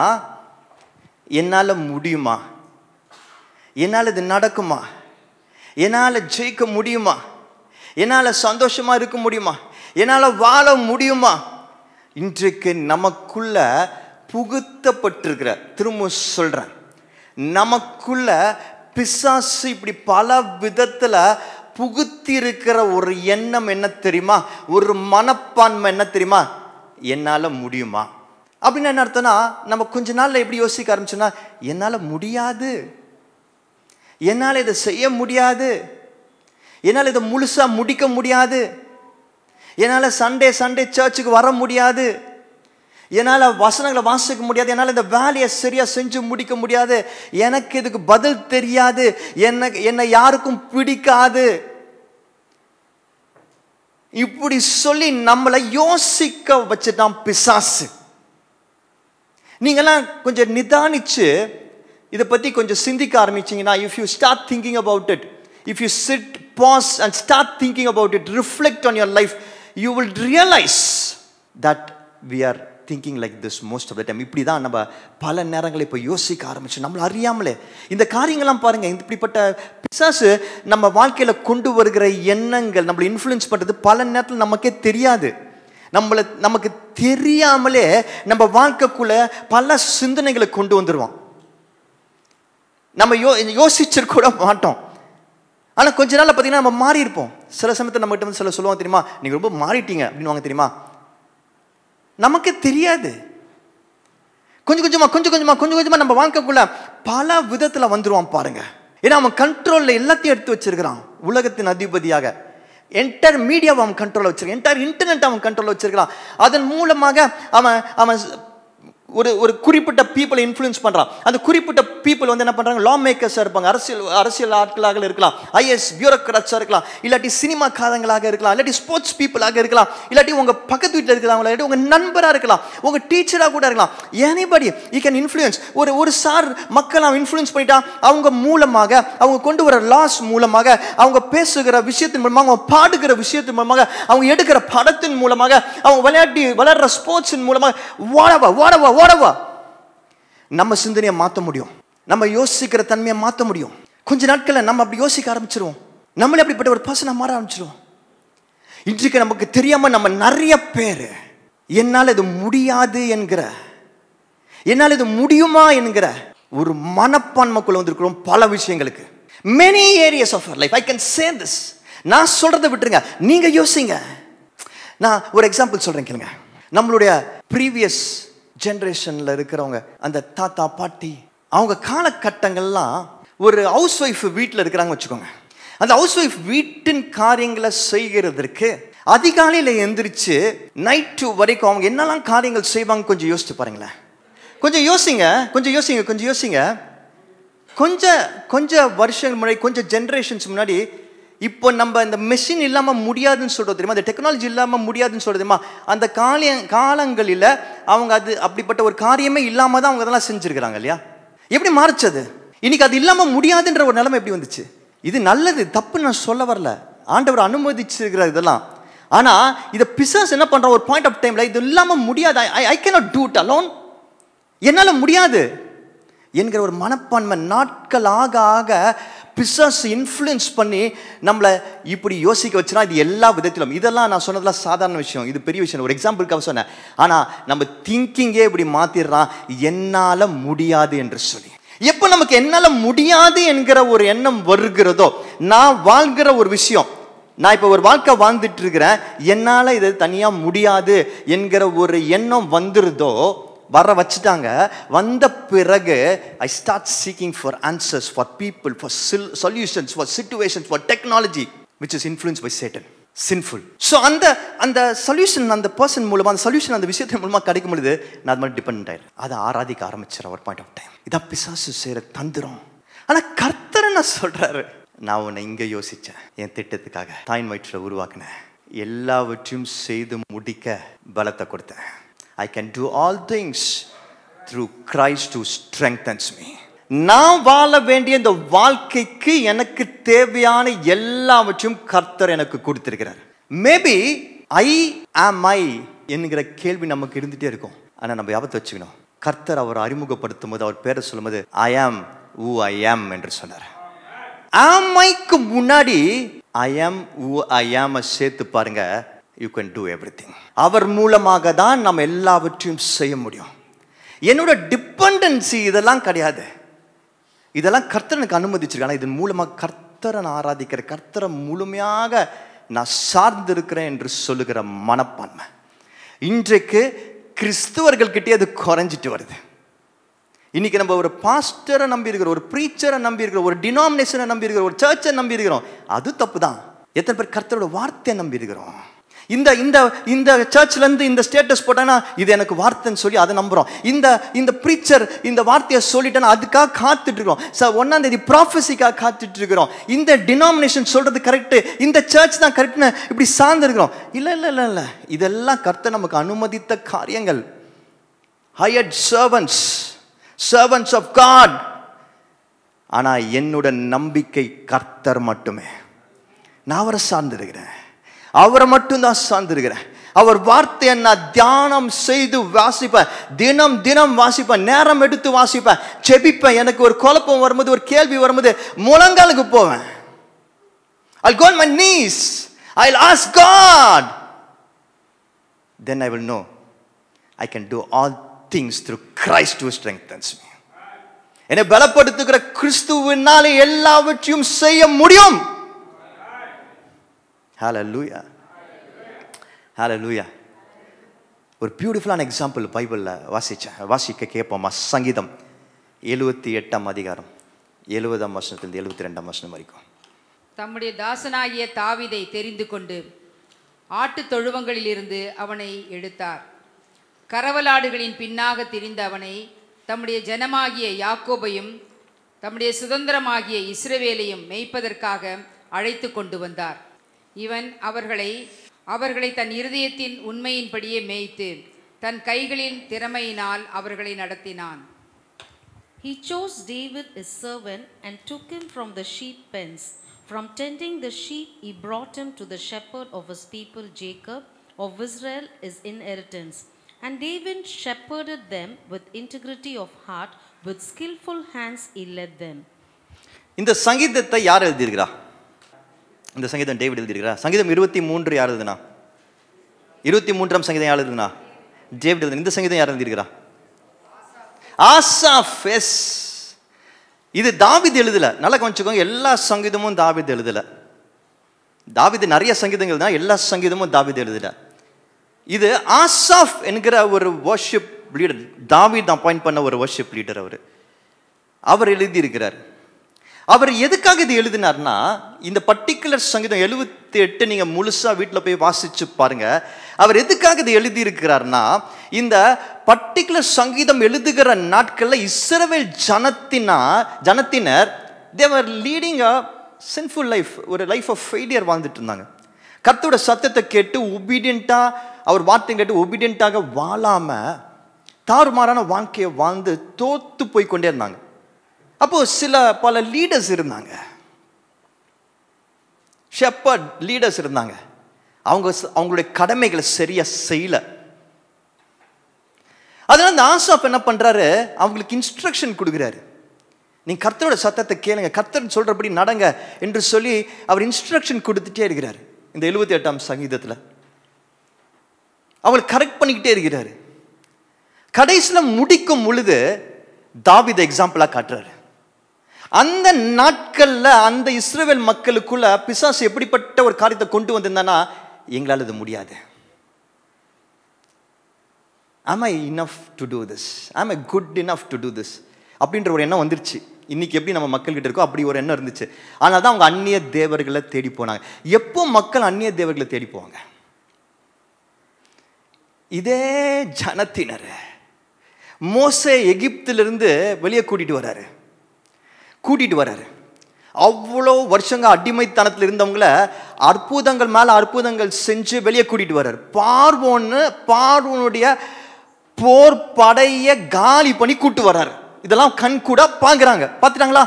என்னால் முடியுமா, என்னால் இது நடக்குமா, என்னால் ஜெயிக்க முடியுமா, என்னால் சந்தோஷமாக இருக்க முடியுமா, என்னால் வாழ முடியுமா? இன்றைக்கு நமக்குள்ள புகுத்தப்பட்டிருக்கிற, திரும்ப சொல்கிறேன், நமக்குள்ள பிசாசு இப்படி பல விதத்தில் புகுத்தி இருக்கிற ஒரு எண்ணம் என்ன தெரியுமா? ஒரு மனப்பான்மை என்ன தெரியுமா? என்னால் முடியுமா அப்படின்னு என்ன அர்த்தம்னா, நம்ம கொஞ்ச நாள்ல எப்படி யோசிக்க ஆரம்பிச்சோன்னா, என்னால் முடியாது, என்னால் இதை செய்ய முடியாது, என்னால் இதை முழுசா முடிக்க முடியாது, என்னால் சண்டே சர்ச்சுக்கு வர முடியாது, என்னால் வசனங்களை வாசிக்க முடியாது, என்னால் இந்த வேலையை சரியா செஞ்சு முடிக்க முடியாது, எனக்கு இதுக்கு பதில் தெரியாது, என்னை யாருக்கும் பிடிக்காது, இப்படி சொல்லி நம்மளை யோசிக்க வச்சுட்டான் பிசாசு. நீங்கெல்லாம் கொஞ்சம் நிதானிச்சு இதை பற்றி கொஞ்சம் சிந்திக்க ஆரம்பிச்சிங்கன்னா, if you start thinking about it, if you sit, pause and start thinking about it, reflect on your life, you will realize that we are thinking like this most of the time. இப்படி தான் நம்ம பல நேரங்களை இப்போ யோசிக்க ஆரம்பிச்சு நம்மளை அறியாமலே இந்த காரியங்கள்லாம் பாருங்கள். இப்படிப்பட்ட பிசாசு நம்ம வாழ்க்கையில் கொண்டு வருகிற எண்ணங்கள் நம்மளை இன்ஃப்ளூயன்ஸ் பண்ணுறது பல நேரத்தில் நமக்கே தெரியாது. நமக்கு தெரியாமலே நம்ம வாழ்க்கைக்குள்ள பல சிந்தனைகளை கொண்டு வந்துடுவான். நம்ம யோசிச்சிருக்க கூட மாட்டோம். ஆனால் கொஞ்ச நாள் பார்த்தீங்கன்னா நம்ம மாறி இருப்போம். சில சமயத்தில் நம்மகிட்ட வந்து சில சொல்லுவாங்க தெரியுமா, நீங்கள் ரொம்ப மாறிட்டீங்க அப்படின்னு வாங்க தெரியுமா, நமக்கு தெரியாது. கொஞ்சம் கொஞ்சமாக நம்ம வாழ்க்கைக்குள்ள பல விதத்தில் வந்துடுவான் பாருங்க. ஏன்னா அவன் கண்ட்ரோலில் எல்லாத்தையும் எடுத்து வச்சிருக்கிறான். உலகத்தின் அதிபதியாக என்டையர் மீடியாவை அவன் கண்ட்ரோலில் வச்சிருக்கான். என்டையர் இன்டர்நெட் அவன் கண்ட்ரோலில் வச்சிருக்கிறான். அதன் மூலமாக அவன் ஒரு குறிப்பிட்ட பீப்புளை இன்ஃப்ளூயன்ஸ் பண்ணுறான். அந்த குறிப்பிட்ட பீப்புள் வந்து என்ன பண்ணுறாங்க, லா மேக்கர்ஸாக இருப்பாங்க, அரசியல் ஆட்களாக இருக்கலாம், ஐஎஸ் பியூரோக்ராட்ஸாக இருக்கலாம், இல்லாட்டி சினிமாக்காரங்களாக இருக்கலாம், இல்லாட்டி ஸ்போர்ட்ஸ் பீப்புளாக இருக்கலாம், இல்லாட்டி உங்கள் பக்கத்து வீட்டில் இருக்கிறவங்களா, இல்லாட்டி உங்கள் நண்பராக இருக்கலாம், உங்கள் டீச்சராக கூட இருக்கலாம். Anybody you can influence. ஒரு சார் மக்கள் அவன் இன்ஃப்ளூயன்ஸ் பண்ணிட்டா அவங்க மூலமாக, அவங்க கொண்டு வர லாஸ் மூலமாக, அவங்க பேசுகிற விஷயத்தின் மூலமாக, அவங்க பாடுகிற விஷயத்தின் மூலமாக, அவங்க எடுக்கிற படத்தின் மூலமாக, அவங்க விளையாடுற ஸ்போர்ட்ஸின் மூலமாக நம்ம சிந்தனையை மாற்ற முடியும், நம்ம யோசிக்கிற தன்மையை மாற்ற முடியும். கொஞ்ச நாட்களில் நம்ம அப்படி யோசிக்க ஆரம்பிச்சிருவோம், நம்மளே அப்படிப்பட்ட ஒரு பர்சனை மாற ஆரம்பிச்சிருவோம். இன்றைக்கு நமக்கு தெரியாம நம்ம நிறைய பேர் என்னால் இது முடியாது என்கிற, என்னால் இது முடியுமா என்கிற ஒரு மனப்பான்மைக்குள்ள வந்திருக்கிறோம் பல விஷயங்களுக்கு. many areas of our life. I can say this. நான் சொல்றதை விட்டுருங்க, நீங்க யோசிங்க. நான் ஒரு எக்ஸாம்பிள் சொல்றேன் கேளுங்க. நம்மளுடைய ப்ரீவியஸ் ஜென்ரேஷனில் இருக்கிறவங்க, அந்த தாத்தா பாட்டி, அவங்க காலகட்டங்கள்லாம் ஒரு ஹவுஸ் ஒய்ஃப் வீட்டில் இருக்கிறாங்க வச்சுக்கோங்க. அந்த ஹவுஸ் ஒய்ஃப் வீட்டின் காரியங்களை செய்கிறதற்கு அதிகாலையில் எந்திரிச்சு நைட்டு வரைக்கும் அவங்க என்னெல்லாம் காரியங்கள் செய்வாங்க கொஞ்சம் யோசிச்சு பாருங்களேன். கொஞ்சம் யோசிங்க. கொஞ்சம் வருஷங்கள் முன்னாடி, கொஞ்சம் ஜென்ரேஷன்ஸ் முன்னாடி, இப்போ நம்ம இந்த மெஷின் இல்லாமல் முடியாதுன்னு சொல்கிறது தெரியுமா, அந்த டெக்னாலஜி இல்லாமல் முடியாதுன்னு சொல்கிறது தெரியுமா, அந்த காலங்களில் அவங்க அது அப்படிப்பட்ட ஒரு காரியமே இல்லாமல் தான் அவங்க அதெல்லாம் செஞ்சுருக்கிறாங்க இல்லையா. எப்படி மாறிச்சது? இன்னைக்கு அது இல்லாமல் முடியாதுன்ற ஒரு நிலைமை எப்படி வந்துச்சு? இது நல்லது, தப்புன்னு நான் சொல்ல வரல, ஆண்டவர் அனுமதிச்சிருக்கிற இதெல்லாம். ஆனால் இதை பிசாஸ் என்ன பண்ணுற, ஒரு பாயிண்ட் ஆஃப் டைமில் இது இல்லாமல் முடியாது, I cannot do it alone, என்னால் முடியாது, என்கிற ஒரு மனப்பான்மை நாட்கள் ஆக ஆக பிசாசு இன்ஃப்ளூயன்ஸ் பண்ணி நம்மளை இப்படி யோசிக்க வச்சுனா, இது எல்லா விதத்திலும், இதெல்லாம் நான் சொன்னதெல்லாம் சாதாரண விஷயம், இது பெரிய விஷயம், ஒரு எக்ஸாம்பிளுக்காக சொன்னேன். ஆனால் நம்ம திங்கிங்கே இப்படி மாற்றிடுறான், என்னால் முடியாது என்று சொல்லி. எப்போ நமக்கு என்னால் முடியாது என்கிற ஒரு எண்ணம் வருகிறதோ, நான் வாழ்கிற ஒரு விஷயம், நான் இப்போ ஒரு வாழ்க்கை வாழ்ந்துட்டு இருக்கிறேன், என்னால் இது தனியாக முடியாது என்கிற ஒரு எண்ணம் வந்துருதோ, வர வச்சுட்டாங்க. வந்த பிறகு I start seeking for answers, for people, for solutions, for situations, for technology which is influence by Satan, sinful. So அந்த சொல்யூஷன் அந்த பர்சன் மூலமாக, அந்த சொல்யூஷன் அந்த விஷயத்தின் மூலமாக கிடைக்கும் பொழுது நான் அது மாதிரி டிபெண்ட் ஆயிடுறேன், அதை ஆராதிக்க ஆரம்பிச்சிடறேன் ஒரு பாயிண்ட் ஆஃப் டைம். இதான் பிசாசு செய்கிற தந்திரம். ஆனால் கர்த்தர் என்ன சொல்கிறாரு, நான் உன்னை இங்கே யோசித்தேன், என் திட்டத்துக்காக தாயின் வயிற்றில் உருவாக்கினேன், எல்லாவற்றையும் செய்து முடிக்க பலத்தை கொடுத்தேன். I can do all things through Christ who strengthens me. நான் வாழ வேண்டிய இந்த வாழ்க்கைக்கு எனக்கு தேவையான எல்லாவற்றையும் கர்த்தர் எனக்கு கொடுத்திருக்கிறார். மேபி ஐ ஆம் ஐ என்கிற கேள்வி நமக்கு இருந்துட்டே இருக்கும். ஆனால் நம்ம ஞாபகத்தை வச்சுக்கணும், கர்த்தர் அவர் அறிமுகப்படுத்தும் போது, அவர் பேரை சொல்லும் போது ஐ ஆம் who I am என்று சொன்னார். ஆமைக்கு முன்னாடி ஐ ஆம் who I am சேர்த்து பாருங்க, you can do everything. அவர் மூலமாக தான் நம்ம எல்லாவற்றையும் செய்ய முடியும். என்னோட டிபெண்டன்சி இதெல்லாம் கிடையாது, இதெல்லாம் கர்த்தருக்கு அனுமதிச்சிருக்காங்க. இதன் மூலமாக கர்த்தரை நான் ஆராதிக்கிற, கர்த்தரை முழுமையாக நான் சார்ந்து இருக்கிறேன் என்று சொல்லுகிற மனப்பான்மை இன்றைக்கு கிறிஸ்துவர்கள்கிட்டே அது குறைஞ்சிட்டு வருது. இன்னைக்கு நம்ம ஒரு பாஸ்டரை நம்பி இருக்கிறோம், ஒரு ப்ரீச்சரை நம்பி இருக்கிறோம், ஒரு டினாமினேஷனை நம்பி இருக்கிறோம், ஒரு சர்ச்சை நம்பி இருக்கிறோம். அது தப்பு தான். எத்தனை பேர் கர்த்தரோட வார்த்தையை நம்பி இருக்கிறோம்? இந்த இந்த இந்த சர்ச்லேருந்து இந்த ஸ்டேட்டஸ் போட்டானா இது எனக்கு வார்த்தைன்னு சொல்லி அதை நம்புகிறோம். இந்த ப்ரீச்சர் இந்த வார்த்தையை சொல்லிட்டேன்னா அதுக்காக காத்துட்டு இருக்கிறோம். சார் 1ஆம் தேதி ப்ராஃபஸிக்காக காத்துட்டு இருக்கிறோம். இந்த டினாமினேஷன் சொல்கிறது கரெக்டு, இந்த சர்ச் தான் கரெக்ட்னு இப்படி சார்ந்து இருக்கிறோம். இல்லை இல்லை இல்லை இல்லை, இதெல்லாம் கர்த்தர் நமக்கு அனுமதித்த காரியங்கள். Hired servants of God. ஆனால் என்னோட நம்பிக்கை கர்த்தர் மட்டுமே. நான் அவரை சார்ந்திருக்கிறேன், அவரை மட்டும்தான் சார்ந்திருக்கிறேன். அவர் வார்த்தையை நான் தியானம் செய்து வாசிப்பேன், தினம் தினம் வாசிப்பேன், நேரம் எடுத்து வாசிப்பேன், செபிப்பேன். எனக்கு ஒரு குழப்பம் வரும்போது, ஒரு கேள்வி வரும்போது முழங்காலுக்கு போவேன். I'll go on my knees, I'll ask God, then I will know I can do all things through Christ who strengthens me. என்னை பலப்படுத்துகிற கிறிஸ்துவினாலே எல்லாவற்றையும் செய்ய முடியும். ஹalleluya, ஹalleluya. ஒரு பியூட்டிஃபுல்லான எக்ஸாம்பிள் பைபிளில் வாசிக்க கேட்போமா? சங்கீதம் 78ஆம் அதிகாரம் 70ஆம் வசனத்திலிருந்து 72ஆம் வசனம் வரைக்கும். தம்முடைய தாசனாகிய தாவீதை தெரிந்து கொண்டு ஆட்டு தொழுவங்களிலிருந்து அவனை எடுத்தார். கரவலாடுகளின் பின்னாக திரிந்த அவனை தம்முடைய ஜனமாகிய யாக்கோபையும் தம்முடைய சுதந்திரமாகிய இஸ்ரவேலையும் மேய்ப்பதற்காக அழைத்து கொண்டு வந்தார். இவன் அவர்களை தன் இருதயத்தின் உண்மையின்படியே மேய்த்து தன் கைகளின் திறமையினால் அவர்களை நடத்தினான். He chose David his servant and took him from the sheep pens. From tending the sheep he brought him to the shepherd of his people Jacob, of Israel his inheritance. And David shepherded them with integrity of heart, with skillful hands he led them. இந்த சங்கீதத்தை யார் எழுதியிருக்கிறா? இந்த சங்கீதம் David எழுதியிருக்கிறா. சங்கீதம் 23 யார் எழுதுனா? 23ஆம் சங்கீதம் யார் எழுதுனா? டேவிட் எழுதுனா. இந்த சங்கீதம் யார் எழுதியிருக்கிறா? ஆசாஃப். எஸ், இது தாவீது எழுதல. நல்லா கவனிச்சுக்கோங்க, எல்லா சங்கீதமும் தாவீது எழுதல. தாவீது நிறைய சங்கீதங்கள் தான், எல்லா சங்கீதமும் தாவீது எழுதல. இது ஆசாஃப் என்கிற ஒரு வர்ஷிப் லீடர், தாவீது அப்பாயிண்ட் பண்ண ஒரு வர்ஷிப் லீடர். அவர் எழுதியிருக்கிறார். அவர் எதுக்காக இது எழுதினார்னா, இந்த பர்டிகுலர் சங்கீதம் 78 நீங்க முழுசா வீட்டில் போய் வாசிச்சு பாருங்க. அவர் எதுக்காக இது எழுதியிருக்கிறார்னா, இந்த பர்டிகுலர் சங்கீதம் எழுதுகிற நாட்களில் இஸ்ரவேல் ஜனத்தினர் they were leading a sinful life, ஒரு லைஃப் ஆஃப் ஃபெயிலியர் வாழ்ந்துட்டு இருந்தாங்க. கர்த்தரோட சத்தத்தை கேட்டு ஒபீடியண்டா, அவர் வார்த்தை கேட்டு ஒபீடியண்டாக வாழாம தாறுமாறான வாழ்க்கையை வாழ்ந்து தோத்து போய் கொண்டே இருந்தாங்க. அப்போ பல லீடர்ஸ் இருந்தாங்க, ஷெப்பர்ட் லீடர்ஸ் இருந்தாங்க. அவங்களுடைய கடமைகளை சரியா செய்யல. அதனால அந்த ஆசாப் என்ன பண்றாரு, அவங்களுக்கு இன்ஸ்ட்ரக்ஷன் கொடுக்குறாரு. நீங்க கர்த்தரோட சத்தத்தை கேளுங்க, கர்த்தர் சொல்றபடி நடங்க என்று சொல்லி அவர் இன்ஸ்ட்ரக்ஷன் கொடுத்துட்டே இருக்கிறார். இந்த 78ஆம் சங்கீதத்தில் அவங்களை கரெக்ட் பண்ணிக்கிட்டே இருக்கிறாரு. கடைசியில் முடிக்கும் பொழுது தாவீதை எக்ஸாம்பிளா காட்டுறாரு. அந்த நாட்கள்ல அந்த இஸ்ரவேல் மக்களுக்குள்ள பிசாசு எப்படிப்பட்ட ஒரு காரியத்தை கொண்டு வந்திருந்தானா, எங்களால் இது முடியாது. Am I enough to do this? Am I good enough to do this? அப்படின்ற ஒரு எண்ணம் வந்துருச்சு. இன்னைக்கு எப்படி நம்ம மக்கள்கிட்ட இருக்கோ அப்படி ஒரு எண்ணம் இருந்துச்சு. ஆனால் தான் அவங்க அந்நிய தேவர்களை தேடி போனாங்க. எப்போ மக்கள் அந்நிய தேவர்களை தேடி போவாங்க? இதே ஜனத்தினர் மோசே எகிப்திலிருந்து வெளியே கூட்டிட்டு வராரு. அவ்வளோ வருஷங்க அடிமைத்தனத்தில் இருந்தவங்கள அற்புதங்கள் மேல அற்புதங்கள் செஞ்சு வெளியே கூட்டிட்டு வர்றாரு. பார்வோனுடைய போர் படைய காலி பண்ணி கூட்டு வர்றாரு. இதெல்லாம் கண் கூட பாக்குறாங்க. பார்த்துட்டாங்களா?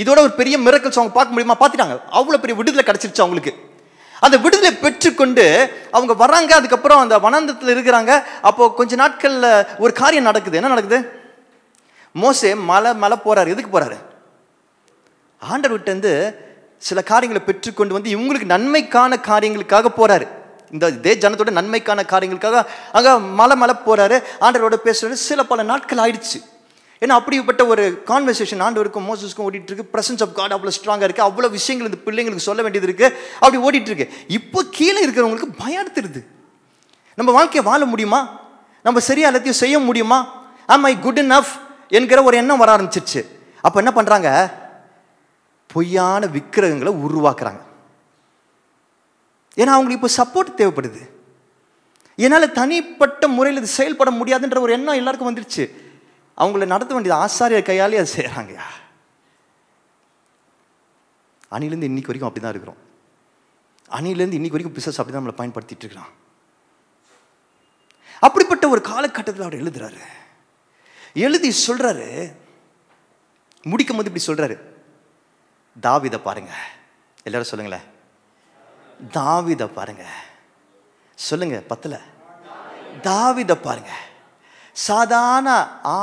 இதோட ஒரு பெரிய மிரக்கல்ஸ் அவங்க பார்க்க முடியுமா? பார்த்துட்டாங்க. அவ்வளோ பெரிய விடுதலை கிடைச்சிருச்சு அவங்களுக்கு. அந்த விடுதலை பெற்றுக்கொண்டு அவங்க வர்றாங்க. அதுக்கப்புறம் அந்த வனாந்தரத்தில் இருக்கிறாங்க. அப்போ கொஞ்ச நாட்கள்ல ஒரு காரியம் நடக்குது. என்ன நடக்குது? மோசே மலை போறாரு. எதுக்கு போறாரு? ஆண்டவர் விட்டு வந்து சில காரியங்களை பெற்றுக்கொண்டு வந்து இவங்களுக்கு நன்மைக்கான காரியங்களுக்காக போறாரு. இதே ஜனத்தோட நன்மைக்கான காரியங்களுக்காக அங்க மலை போறாரு. ஆண்டவரோட பேசுறாரு. பல நாட்கள் ஆயிடுச்சு. ஏன்னா அப்படிப்பட்ட ஒரு கான்வர்சேஷன் ஆண்டவருக்கும் மோசஸ்க்கும் ஓடிட்டு இருக்கு. பிரசன்ஸ் ஆஃப் காட் அவ்வளோ ஸ்ட்ராங்கா இருக்கு. அவ்வளோ விஷயங்கள் இந்த பிள்ளைங்களுக்கு சொல்ல வேண்டியது இருக்கு. அப்படி ஓடிட்டு இருக்கு. இப்போ கீழே இருக்கிறவங்களுக்கு பயம் எடுத்துருது. நம்ம வாழ்க்கையை வாழ முடியுமா? நம்ம சரியா எல்லாத்தையும் செய்ய முடியுமா? ஆம் ஐ குட் இனஃப் என்கிற ஒரு எண்ணம் வர ஆரம்பிச்சிருச்சு. அப்போ என்ன பண்றாங்க? பொய்யான விக்கிரகங்களை உருவாக்குறாங்க. ஏன்னா அவங்களுக்கு இப்போ சப்போர்ட் தேவைப்படுது. என்னால் தனிப்பட்ட முறையில் இது செயல்பட முடியாதுன்ற ஒரு எண்ணம் எல்லாருக்கும் வந்துருச்சு. அவங்கள நடத்த வேண்டியது ஆசாரியர் கையாலே அது செய்கிறாங்க. அணிலேருந்து இன்னைக்கு வரைக்கும் அப்படி தான் இருக்கிறோம். அணிலேருந்து இன்னைக்கு வரைக்கும் பிசாசு அப்படி தான் நம்மளை பயன்படுத்திட்டு இருக்கிறான். அப்படிப்பட்ட ஒரு காலகட்டத்தில் அவர் எழுதுறாரு. எழுதி சொல்றாரு, முடிக்கும் போது இப்படி சொல்றாரு, தாவீதை பாருங்க. எல்லாரும் சொல்லுங்களேன், தாவீதை பாருங்க. சொல்லுங்க, பத்தல. தாவீதை பாருங்க. சாதாரண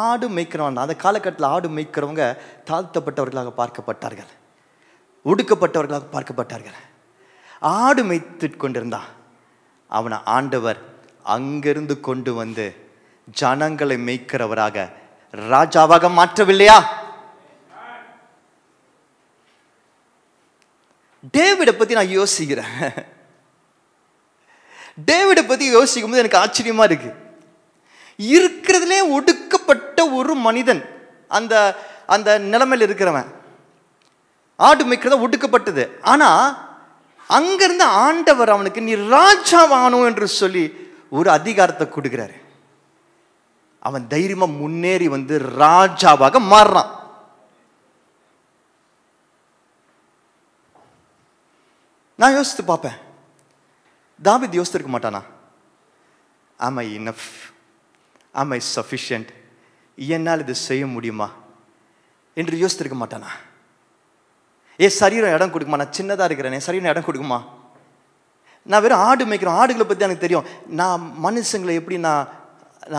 ஆடு மேய்க்கிறவன். அந்த காலகட்டத்தில் ஆடு மேய்க்கிறவங்க தாழ்த்தப்பட்டவர்களாக பார்க்கப்பட்டார்கள், ஒடுக்கப்பட்டவர்களாக பார்க்கப்பட்டார்கள். ஆடு மேய்த்து கொண்டிருந்தான். அவனை ஆண்டவர் அங்கிருந்து கொண்டு வந்து ஜனங்களை மேய்க்கிறவராக ராஜாவாக மாற்றவில்லையா? டேவிடை பத்தி நான் யோசிக்கிறேன். டேவிடை பத்தி யோசிக்கும் போது எனக்கு ஆச்சரியமா இருக்கு. இருக்கிறதுலே ஒடுக்கப்பட்ட ஒரு மனிதன், அந்த அந்த நிலைமையில் இருக்கிறவன். ஆடு மேய்க்கிறத ஒடுக்கப்பட்டது. ஆனா அங்கிருந்து ஆண்டவர் அவனுக்கு நீ ராஜாவானோ என்று சொல்லி ஒரு அதிகாரத்தை கொடுக்கிறாரு. அவன் தைரியமா முன்னேறி வந்து ராஜாவாக மாறுறான். நான் யோசித்து பார்ப்பேன், தாவீது யோசித்திருக்க மாட்டானா? am I enough? am I sufficient? என்னால் இது செய்ய முடியுமா என்று யோசித்திருக்க மாட்டானா? சரீரம் இடம் கொடுக்குமா? நான் சின்னதாக இருக்கிறேன், சரீரம் இடம் கொடுக்குமா? நான் வெறும் ஆடு மேய்க்கிறேன். ஆடுகளை பற்றி எனக்கு தெரியும். நான் மனுஷங்களை எப்படி நான்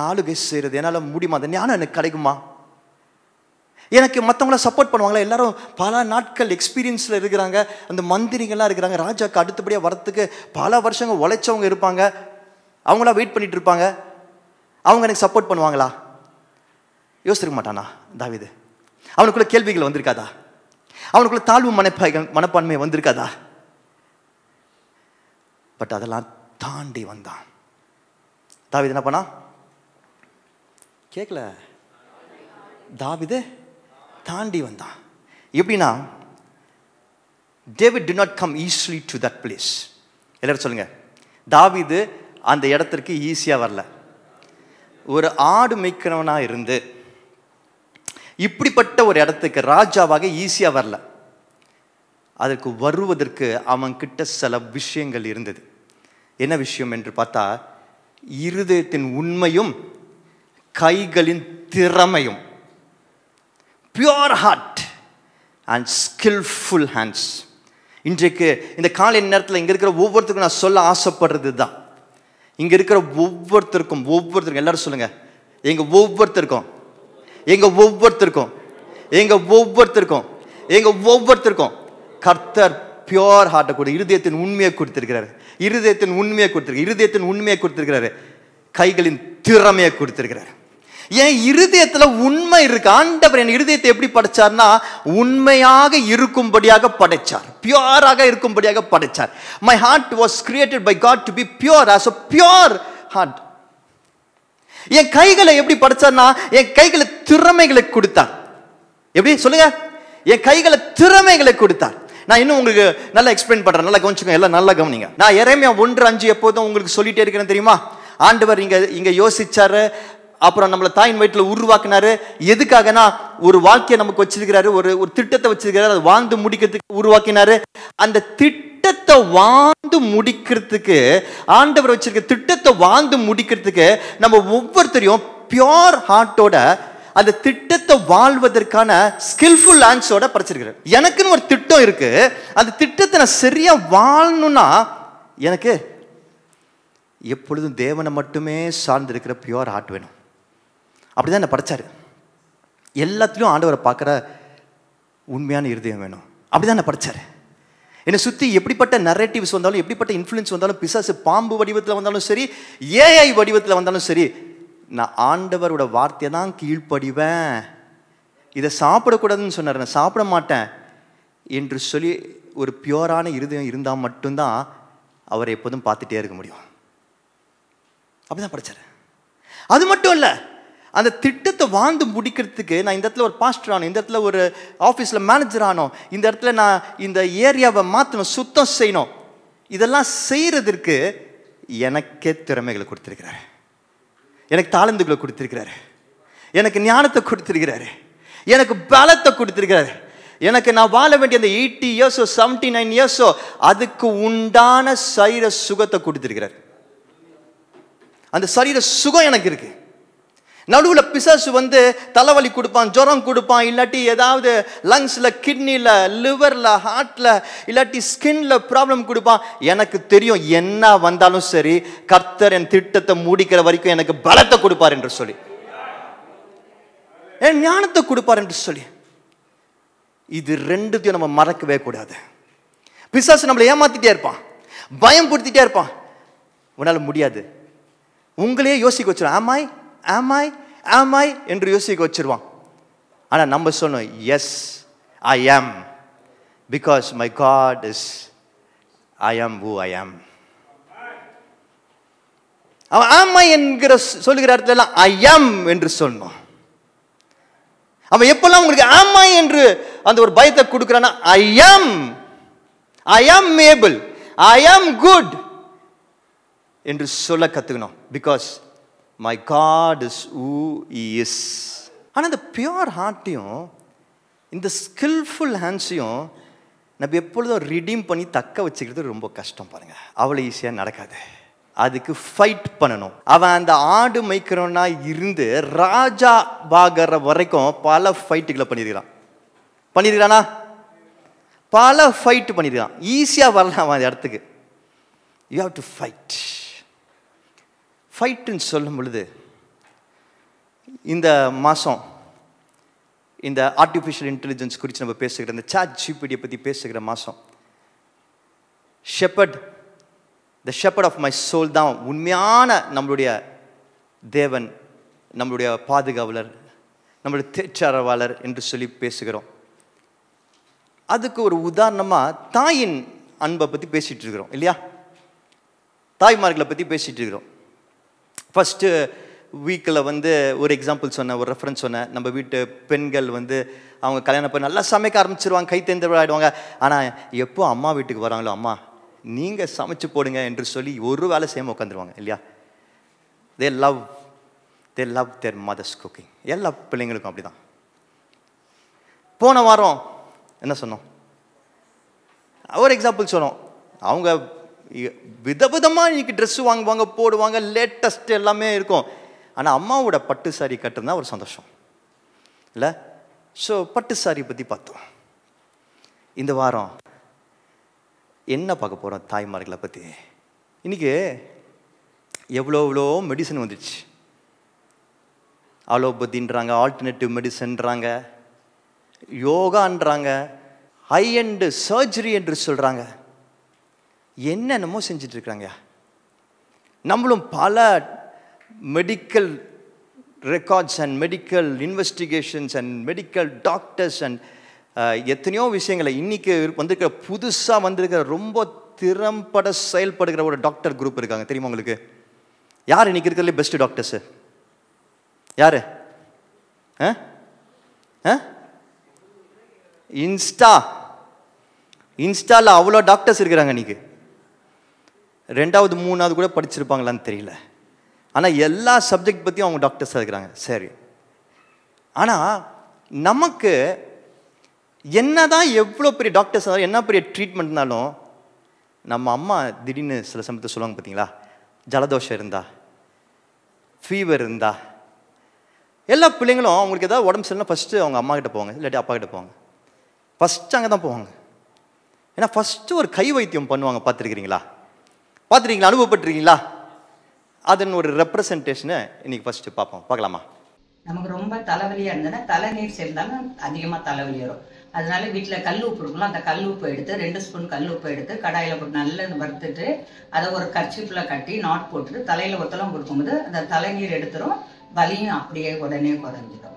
ஆளுகை செய்கிறது என்னால் முடியுமா? அந்த ஞானம் எனக்கு கிடைக்குமா? எனக்கு மற்றவங்கள சப்போர்ட் பண்ணுவாங்களா? எல்லாரும் பல நாட்கள் எக்ஸ்பீரியன்ஸில் இருக்கிறாங்க. அந்த மந்திரிகள்லாம் இருக்கிறாங்க. ராஜாக்கு அடுத்தபடியாக வரத்துக்கு பல வருஷங்கள் உழைச்சவங்க இருப்பாங்க. அவங்களாம் வெயிட் பண்ணிட்டு இருப்பாங்க. அவங்க எனக்கு சப்போர்ட் பண்ணுவாங்களா? யோசிச்சிருக்க மாட்டானா தாவீது? அவனுக்குள்ள கேள்விகள் வந்திருக்காதா? அவனுக்குள்ள தாழ்வு மனப்பான்மை வந்திருக்காதா? பட் அதெல்லாம் தாண்டி வந்தான். தாவீது என்ன பண்ணா? கேட்கல. தாவீது தாண்டி வந்தான். எப்படின்னா, David did not come easily to that place. எல்லாரும் சொல்லுங்க, தாவீது அந்த இடத்திற்கு ஈஸியா வரல. ஒரு ஆடு மேய்க்கிறவனா இருந்து இப்படிப்பட்ட ஒரு இடத்துக்கு ராஜாவாக ஈஸியா வரல. அதற்கு வருவதற்கு அவன் கிட்ட சில விஷயங்கள் இருந்தது. என்ன விஷயம் என்று பார்த்தா, இருதயத்தின் உண்மையும் கைகளின் திறமையும். Pure heart and skillful hands. இன்றைக்கு இந்த காலை நேரத்தில் இங்கே இருக்கிற ஒவ்வொருத்தருக்கும் நான் சொல்ல ஆசைப்படுறது தான், இங்கே இருக்கிற ஒவ்வொருத்தருக்கும் எல்லாரும் சொல்லுங்க, எங்க ஒவ்வொருத்தருக்கும் எங்க ஒவ்வொருத்தருக்கும் எங்க ஒவ்வொருத்தருக்கும் எங்க ஒவ்வொருத்தருக்கும் கர்த்தர் பியோர் ஹார்ட்டை கூட இருதயத்தின் உண்மையை கொடுத்திருக்கிறாரு. இருதயத்தின் உண்மையை கொடுத்திருக்காரு. இருதயத்தின் உண்மையை கொடுத்திருக்கிறாரு. கைகளின் திறமையை கொடுத்திருக்கிறாரு. என் இருதயத்துல உண்மை இருக்கு. ஆண்டவர் என் இருதயத்தை எப்படி படைச்சார்னா உண்மையாக இருக்கும்படியாக படைச்சார். பியூராக இருக்கும்படியாக படைச்சார். My heart was created by God to be pure as a pure heart. என் கைகளை எப்படி படைச்சார்னா என் கைகளை திறமைகளை கொடுத்தார். எப்படி சொல்லுங்க? என் கைகளை திறமைகளை கொடுத்தார். நான் இன்னும் உங்களுக்கு நல்லா எக்ஸ்பிளைன் பண்றேன். நல்லா கவனிச்சுக்கோங்க. எல்லாம் நல்லா கவனிங்க. நான் எரேமியா 1:5 எப்போதும் உங்களுக்கு சொல்லிட்டே இருக்கிறேன் தெரியுமா? ஆண்டவர் இங்க யோசிச்சாரு, அப்புறம் நம்மளை தாயின் வயிற்றுல உருவாக்குனாரு. எதுக்காகனா ஒரு வாழ்க்கையை நமக்கு வச்சிருக்கிறாரு, ஒரு திட்டத்தை வச்சிருக்கிறாரு. அதை வாழ்ந்து முடிக்கிறதுக்கு உருவாக்கினாரு. அந்த திட்டத்தை வாழ்ந்து முடிக்கிறதுக்கு ஆண்டவர் வச்சிருக்க திட்டத்தை வாழ்ந்து முடிக்கிறதுக்கு நம்ம ஒவ்வொருத்தரையும் பியோர் ஹார்ட்டோட அந்த திட்டத்தை வாழ்வதற்கான ஸ்கில்ஃபுல் ஹேண்ட்ஸோட படைச்சிருக்கிறார். எனக்குன்னு ஒரு திட்டம் இருக்கு. அந்த திட்டத்தை நான் சரியா வாழணும்னா எனக்கு எப்பொழுதும் தேவனை மட்டுமே சார்ந்து இருக்கிற பியோர் ஹார்ட் வேணும். அப்படிதான் என்ன படைச்சாரு. எல்லாத்திலும் ஆண்டவரை பார்க்குற உண்மையான இருதயம் வேணும். அப்படிதான் என்ன படைச்சாரு. என்னை சுற்றி எப்படிப்பட்ட நரேட்டிவ்ஸ் வந்தாலும், எப்படிப்பட்ட இன்ஃப்ளூயன்ஸ் வந்தாலும், பிசாசு பாம்பு வடிவத்தில் வந்தாலும் சரி, ஏஐ வடிவத்தில் வந்தாலும் சரி, நான் ஆண்டவரோட வார்த்தையை தான் கீழ்ப்படிவேன். இதை சாப்பிடக்கூடாதுன்னு சொன்னார், நான் சாப்பிட மாட்டேன் என்று சொல்லி ஒரு பியூரான இருதயம் இருந்தால் மட்டும்தான் அவரை எப்போதும் பார்த்துட்டே இருக்க முடியும். அப்படிதான் படிச்சாரு. அது மட்டும் இல்லை, அந்த திட்டத்தை வாழ்ந்து முடிக்கிறதுக்கு நான் இந்த இடத்துல ஒரு பாஸ்டர் ஆனோம், இந்த இடத்துல ஒரு ஆஃபீஸில் மேனேஜர் ஆனோம், இந்த இடத்துல நான் இந்த ஏரியாவை மாற்றணும், சுத்தம் செய்யணும். இதெல்லாம் செய்கிறதுக்கு எனக்கே திறமைகளை கொடுத்துருக்கிறாரு. எனக்கு தாளந்துகளை கொடுத்திருக்கிறாரு. எனக்கு ஞானத்தை கொடுத்திருக்கிறாரு. எனக்கு பலத்தை கொடுத்திருக்கிறாரு. எனக்கு நான் வாழ வேண்டிய அந்த 80 இயர்ஸோ 79 இயர்ஸோ அதுக்கு உண்டான சரீர சுகத்தை கொடுத்திருக்கிறார். அந்த சரீர சுகம் எனக்கு இருக்கு. நடுவில் பிசாசு வந்து தலைவலி கொடுப்பான், ஜுரம் கொடுப்பான், இல்லாட்டி ஏதாவது லங்ஸ்ல, கிட்னில, லிவர்ல, ஹார்ட்ல, இல்லாட்டி ஸ்கின்ல ப்ராப்ளம் கொடுப்பான். எனக்கு தெரியும் என்ன வந்தாலும் சரி கர்த்தர் என் திட்டத்தை முடிக்கிற வரைக்கும் எனக்கு பலத்தை கொடுப்பார் என்று சொல்லி, என் ஞானத்தை கொடுப்பார் என்று சொல்லி. இது ரெண்டுத்தையும் நம்ம மறக்கவே கூடாது. பிசாசு நம்மளை ஏமாத்திட்டே இருப்பான், பயம் படுத்திட்டே இருப்பான். உன்னால முடியாது, உங்களையே யோசிக்க வச்சிருவான். ஆமாய் ஆமாய் ஆமாய் என்று யோசிக்க வச்சிருவான். ஆனா நம்ம சொன்னோம், yes I am, because my God is I am who ஐ ஆம். அவன் ஆமாய் என்கிற சொல்லுகிற இடத்துல எல்லாம் ஐ ஆம் என்று சொன்னோம். அவன் எப்பெல்லாம் உங்களுக்கு ஆமாய் என்று அந்த ஒரு பயத்தை கொடுக்கிறான்னா ஐ ஆம் ஏபிள், ஐ ஆம் குட் என்று சொல்ல கத்துக்கணும். Because my God is who he is. ஆனால் இந்த பியூர் ஹார்ட்டையும் இந்த ஸ்கில்ஃபுல் ஹேண்ட்ஸையும் நம்ம எப்பொழுதும் ரிடீம் பண்ணி தக்க வச்சுக்கிறது ரொம்ப கஷ்டம். பாருங்க, அவ்வளோ ஈஸியாக நடக்காது. அதுக்கு ஃபைட் பண்ணணும். அவன் அந்த ஆடு மேய்க்கிறவனா இருந்து ராஜா பாகற வரைக்கும் பல ஃபைட்டுகளை பண்ணியிருக்கிறானா? பல ஃபைட் பண்ணியிருக்கான். ஈஸியாக வரலாம் அவன் அந்த இடத்துக்கு. You have to fight. ஃபைட்டுன்னு சொல்லும் பொழுது இந்த மாதம் இந்த ஆர்டிஃபிஷியல் இன்டெலிஜென்ஸ் குறித்து நம்ம பேசுகிற இந்த ChatGPT பற்றி பேசுகிற மாதம், shepherd, the shepherd of my soul தான் உண்மையான நம்மளுடைய தேவன், நம்மளுடைய பாதுகாவலர், நம்மளுடைய தேற்றரவாளர் என்று சொல்லி பேசுகிறோம். அதுக்கு ஒரு உதாரணமாக தாயின் அன்பை பற்றி பேசிகிட்டு இருக்கிறோம் இல்லையா? தாய்மார்களை பற்றி பேசிகிட்டு இருக்கிறோம். ஃபஸ்ட்டு வீக்கில் வந்து ஒரு எக்ஸாம்பிள் சொன்னேன், ஒரு ரெஃபரன்ஸ் சொன்னேன். நம்ம வீட்டு பெண்கள் வந்து அவங்க கல்யாணம் பண்ணி நல்லா சமைக்க ஆரம்பிச்சிருவாங்க, கை தேர்ந்து ஆகிடுவாங்க. ஆனால் எப்போ அம்மா வீட்டுக்கு வராங்களோ, அம்மா நீங்கள் சமைச்சு போடுங்க என்று சொல்லி ஒரு வேலை செய்யாமல் உட்காந்துருவாங்க இல்லையா? They love their mothers cooking. எல்லா பிள்ளைங்களுக்கும் அப்படி தான். போன வாரம் என்ன சொன்னோம்? ஒரு எக்ஸாம்பிள் சொன்னோம். அவங்க விதவிதமாக இன்னைக்கு ட்ரெஸ்ஸு வாங்குவாங்க, போடுவாங்க, லேட்டஸ்ட் எல்லாமே இருக்கும். ஆனால் அம்மாவோட பட்டு சாரி கட்டுறதுனா ஒரு சந்தோஷம் இல்லை? ஸோ பட்டு சாரி பற்றி பார்த்தோம். இந்த வாரம் என்ன பார்க்க போகிறோம்? தாய்மார்களை பற்றி. இன்றைக்கி எவ்வளோ மெடிசன் வந்துடுச்சு. அலோபதின்றாங்க, ஆல்டர்னேட்டிவ் மெடிசன்றாங்க, யோகான்றாங்க, ஹை எண்ட் சர்ஜரி என்று சொல்கிறாங்க. என்னென்னமோ செஞ்சிட்டு இருக்கிறாங்க. நம்மளும் பல medical records and medical investigations and medical doctors and எத்தனையோ விஷயங்களை இன்றைக்கி வந்திருக்கிற புதுசாக வந்திருக்கிற ரொம்ப திறம்பட செயல்படுகிற ஒரு டாக்டர் குரூப் இருக்காங்க. தெரியுமா உங்களுக்கு? யார் இன்றைக்கி இருக்கிறதுலே பெஸ்ட் டாக்டர்ஸு? யார்? இன்ஸ்டாவில் அவ்வளோ டாக்டர்ஸ் இருக்கிறாங்க. இன்றைக்கி 2வது 3வது கூட படிச்சிருப்பாங்களான்னு தெரியல. ஆனால் எல்லா சப்ஜெக்ட் பற்றியும் அவங்க டாக்டர்ஸாக இருக்கிறாங்க. சரி, ஆனால் நமக்கு என்னதான் எவ்வளோ பெரிய டாக்டர்ஸ் இருந்தாலும் என்ன பெரிய ட்ரீட்மெண்ட்னாலும் நம்ம அம்மா திடீர்னு சில சமயத்தை சொல்லுவாங்க பார்த்தீங்களா, ஜலதோஷம் இருந்தா, ஃபீவர் இருந்தா, எல்லா பிள்ளைங்களும் அவங்களுக்கு ஏதாவது உடம்பு சரியில்லைனா ஃபஸ்ட்டு அவங்க அம்மா கிட்ட போவாங்க, இல்லாட்டி அப்பா கிட்ட போவாங்க. ஃபஸ்ட்டு அங்கே தான் போவாங்க. ஏன்னா ஃபஸ்ட்டு ஒரு கை வைத்தியம் பண்ணுவாங்க. பார்த்துருக்கிறீங்களா? அனுபவப்பட்டிருக்கீங்களா? அதன் ஒரு ரெப்ரசன்டேஷனை இன்னைக்கு ஃபஸ்ட்டு பார்க்கலாமா? நமக்கு ரொம்ப தலைவலியாக இருந்ததுன்னா தலைநீர் சேர்ந்தாலும் அதிகமாக தலைவலி வரும். அதனால வீட்டில் கல் உப்பு இருக்குல்ல, அந்த கல் உப்பு எடுத்து 2 ஸ்பூன் கல் உப்பு எடுத்து கடாயில் போட்டு நல்லா வறுத்துட்டு அதை ஒரு கர்ச்சீஃபில் கட்டி நாட் போட்டுட்டு தலையில் ஒத்தலாம் கொடுக்கும்போது அந்த தலைநீர் எடுத்துரும், வலியும் அப்படியே உடனே குறைஞ்சிடும்.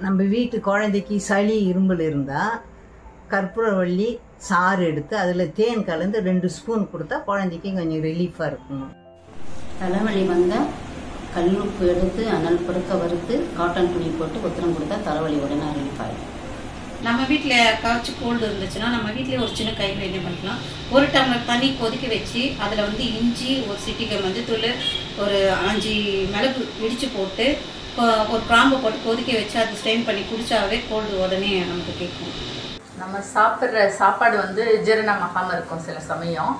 நம்ம வீட்டு குழந்தைக்கு சளி இரும்பல் இருந்தால் கற்பூரவள்ளி சாறு எடுத்து அதில் தேன் கலந்து 2 ஸ்பூன் கொடுத்தா குழந்தைக்கு கொஞ்சம் ரிலீஃபாக இருக்கும். தலைவலி வந்தால் கல்லுப்பு எடுத்து அனல் பொறுக்க வறுத்து காட்டன் துணி போட்டு ஒத்தனம் கொடுத்தா தலைவலி உடனே ரிலீஃப் ஆகிடும். நம்ம வீட்டில் யாருக்காச்சும் கோல்டு இருந்துச்சுன்னா நம்ம வீட்டிலே ஒரு சின்ன கை வைத்தியம் பண்ணிக்கலாம். 1 டம்ளர் தண்ணி கொதிக்க வச்சு அதில் வந்து இஞ்சி, ஒரு சிட்டிகை மஞ்சத்தூள், ஒரு 5 மிளகு இடித்து போட்டு ஒரு கிராம்பை போட்டு கொதிக்க வச்சு அது ஸ்ட்ரெயின் பண்ணி குடித்தாவே கோல்டு உடனே நமக்கு கேட்கும். நம்ம சாப்பிட்ற சாப்பாடு வந்து ஜீரணமாகாமல் இருக்கும் சில சமயம்.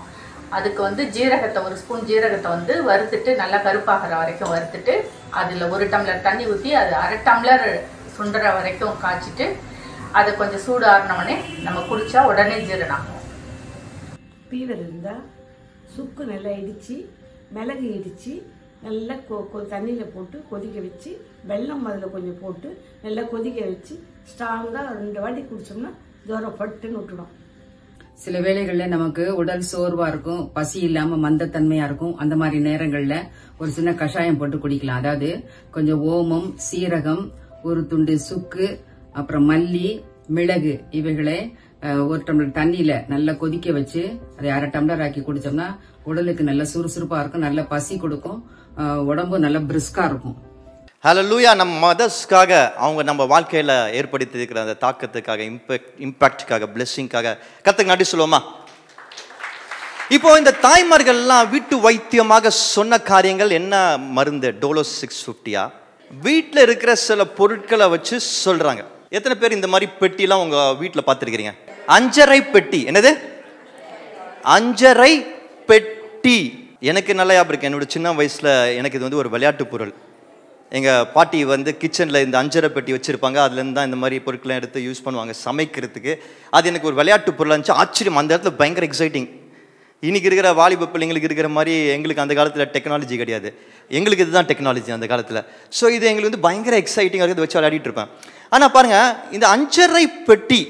அதுக்கு வந்து ஜீரகத்தை 1 ஸ்பூன் ஜீரகத்தை வந்து வறுத்துட்டு நல்லா கருப்பாகிற வரைக்கும் வறுத்துட்டு அதில் 1 டம்ளர் தண்ணி ஊற்றி அது 1/2 டம்ளர் சுண்டுற வரைக்கும் காய்ச்சிட்டு அதை கொஞ்சம் சூடு ஆறினவொடனே நம்ம குடித்தா உடனே ஜீரணமாகும். ஃபீவர் இருந்தால் சுக்கு நல்லா இடித்து மிளகு இடித்து நல்லா தண்ணியில் போட்டு கொதிக்க வச்சு வெல்லம் அதில் கொஞ்சம் போட்டு நல்லா கொதிக்க வச்சு ஸ்ட்ராங்காக 2 வாட்டி குடித்தோம்னா ஜுரம் பட்டுன்னு விட்டுடும். சில வேளைகளில் நமக்கு உடல் சோர்வா இருக்கும், பசி இல்லாம மந்தத்தன்மையா இருக்கும். அந்த மாதிரி நேரங்கள்ல ஒரு சின்ன கஷாயம் போட்டு குடிக்கலாம். அதாவது கொஞ்சம் ஓமம், சீரகம், ஒரு துண்டு சுக்கு, அப்புறம் மல்லி, மிளகு இவைகளை 1 டம்ளர் தண்ணியில நல்லா கொதிக்க வச்சு அதை 1/2 டம்ளர் ஆக்கி குடிச்சோம்னா உடலுக்கு நல்ல சுறுசுறுப்பா இருக்கும், நல்ல பசி கொடுக்கும், உடம்பு நல்ல பிரிஸ்கா இருக்கும். ஹல்லேலூயா. நம்ம மதர்ஸ்க்காக அவங்க நம்ம வாழ்க்கையில் ஏற்படுத்தி இருக்கிற அந்த தாக்கத்துக்காக, இம்பாக்டுக்காக, பிளெஸ்ஸிங்காக கர்த்தருக்கு நன்றி சொல்லுவோமா? இப்போ இந்த தாய்மார்கள்லாம் வீட்டு வைத்தியமாக சொன்ன காரியங்கள் என்ன? மருந்து டோலோ 650 வீட்டில் இருக்கிற சில பொருட்களை வச்சு சொல்றாங்க. எத்தனை பேர் இந்த மாதிரி பெட்டிலாம் உங்க வீட்டில் பார்த்துருக்கிறீங்க? 5.5 பெட்டி. என்னது? 5.5 பெட்டி. எனக்கு நல்லா ஞாபகம் இருக்கு. என்னோட சின்ன வயசுல எனக்கு இது வந்து ஒரு விளையாட்டு பொருள். எங்கள் பாட்டி வந்து கிச்சனில் இந்த 5.5 பெட்டி வச்சுருப்பாங்க. அதுலேருந்து தான் இந்த மாதிரி பொருட்களை எடுத்து யூஸ் பண்ணுவாங்க சமைக்கிறதுக்கு. அது எனக்கு ஒரு விளையாட்டு பொருளாக இருந்துச்சு. ஆச்சரியம். அந்த இடத்துல பயங்கர எக்ஸைட்டிங். இன்றைக்கி இருக்கிற வாலிப பிள்ளைங்களுக்கு இருக்கிற மாதிரி எங்களுக்கு அந்த காலத்தில் டெக்னாலஜி கிடையாது. எங்களுக்கு இதுதான் டெக்னாலஜி அந்த காலத்தில். ஸோ இது எங்களுக்கு வந்து பயங்கர எக்ஸைட்டிங்காக இருக்குது, வச்சு விளையாடிட்டு இருப்பேன். ஆனால் பாருங்கள், இந்த 5.5 பெட்டி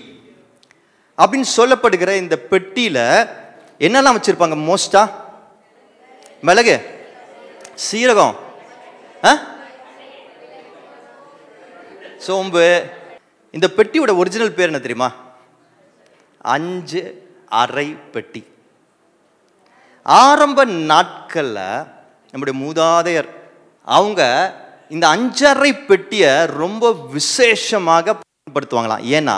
அப்படின்னு சொல்லப்படுகிற இந்த பெட்டியில் என்னெல்லாம் வச்சுருப்பாங்க? மோஸ்ட்டாக மிளகு, சீரகம், சோம்பு. இந்த பெட்டியோட ஒரிஜினல் பேர் என்ன தெரியுமா? 5.5 பெட்டி. ஆரம்ப நாட்களில் நம்முடைய மூதாதையர் அவங்க இந்த 5.5 பெட்டியை ரொம்ப விசேஷமாக பயன்படுத்துவாங்களாம். ஏன்னா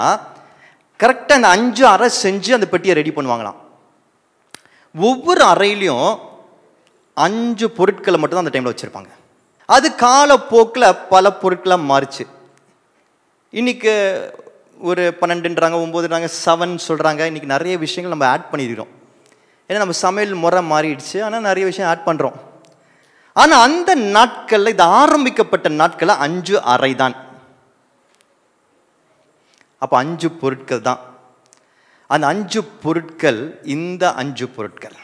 கரெக்டாக இந்த 5 அறை செஞ்சு அந்த பெட்டியை ரெடி பண்ணுவாங்களாம். ஒவ்வொரு அறையிலையும் 5 பொருட்களை மட்டும்தான் அந்த டைமில் வச்சுருப்பாங்க. அது காலப்போக்கில் பல பொருட்களாக மாறிச்சு. இன்றைக்கி ஒரு 12ன்றாங்க, 9ன்றாங்க, 7 சொல்கிறாங்க. இன்றைக்கி நிறைய விஷயங்கள் நம்ம ஆட் பண்ணியிருக்கிறோம். ஏன்னா நம்ம சமையல் முறை மாறிடுச்சு, ஆனால் நிறைய விஷயம் ஆட் பண்ணுறோம். ஆனால் அந்த நாட்களில், இது ஆரம்பிக்கப்பட்ட நாட்களில் 5 அறை தான். அப்போ 5 பொருட்கள் தான். அந்த 5 பொருட்கள் இந்த 5 பொருட்கள்: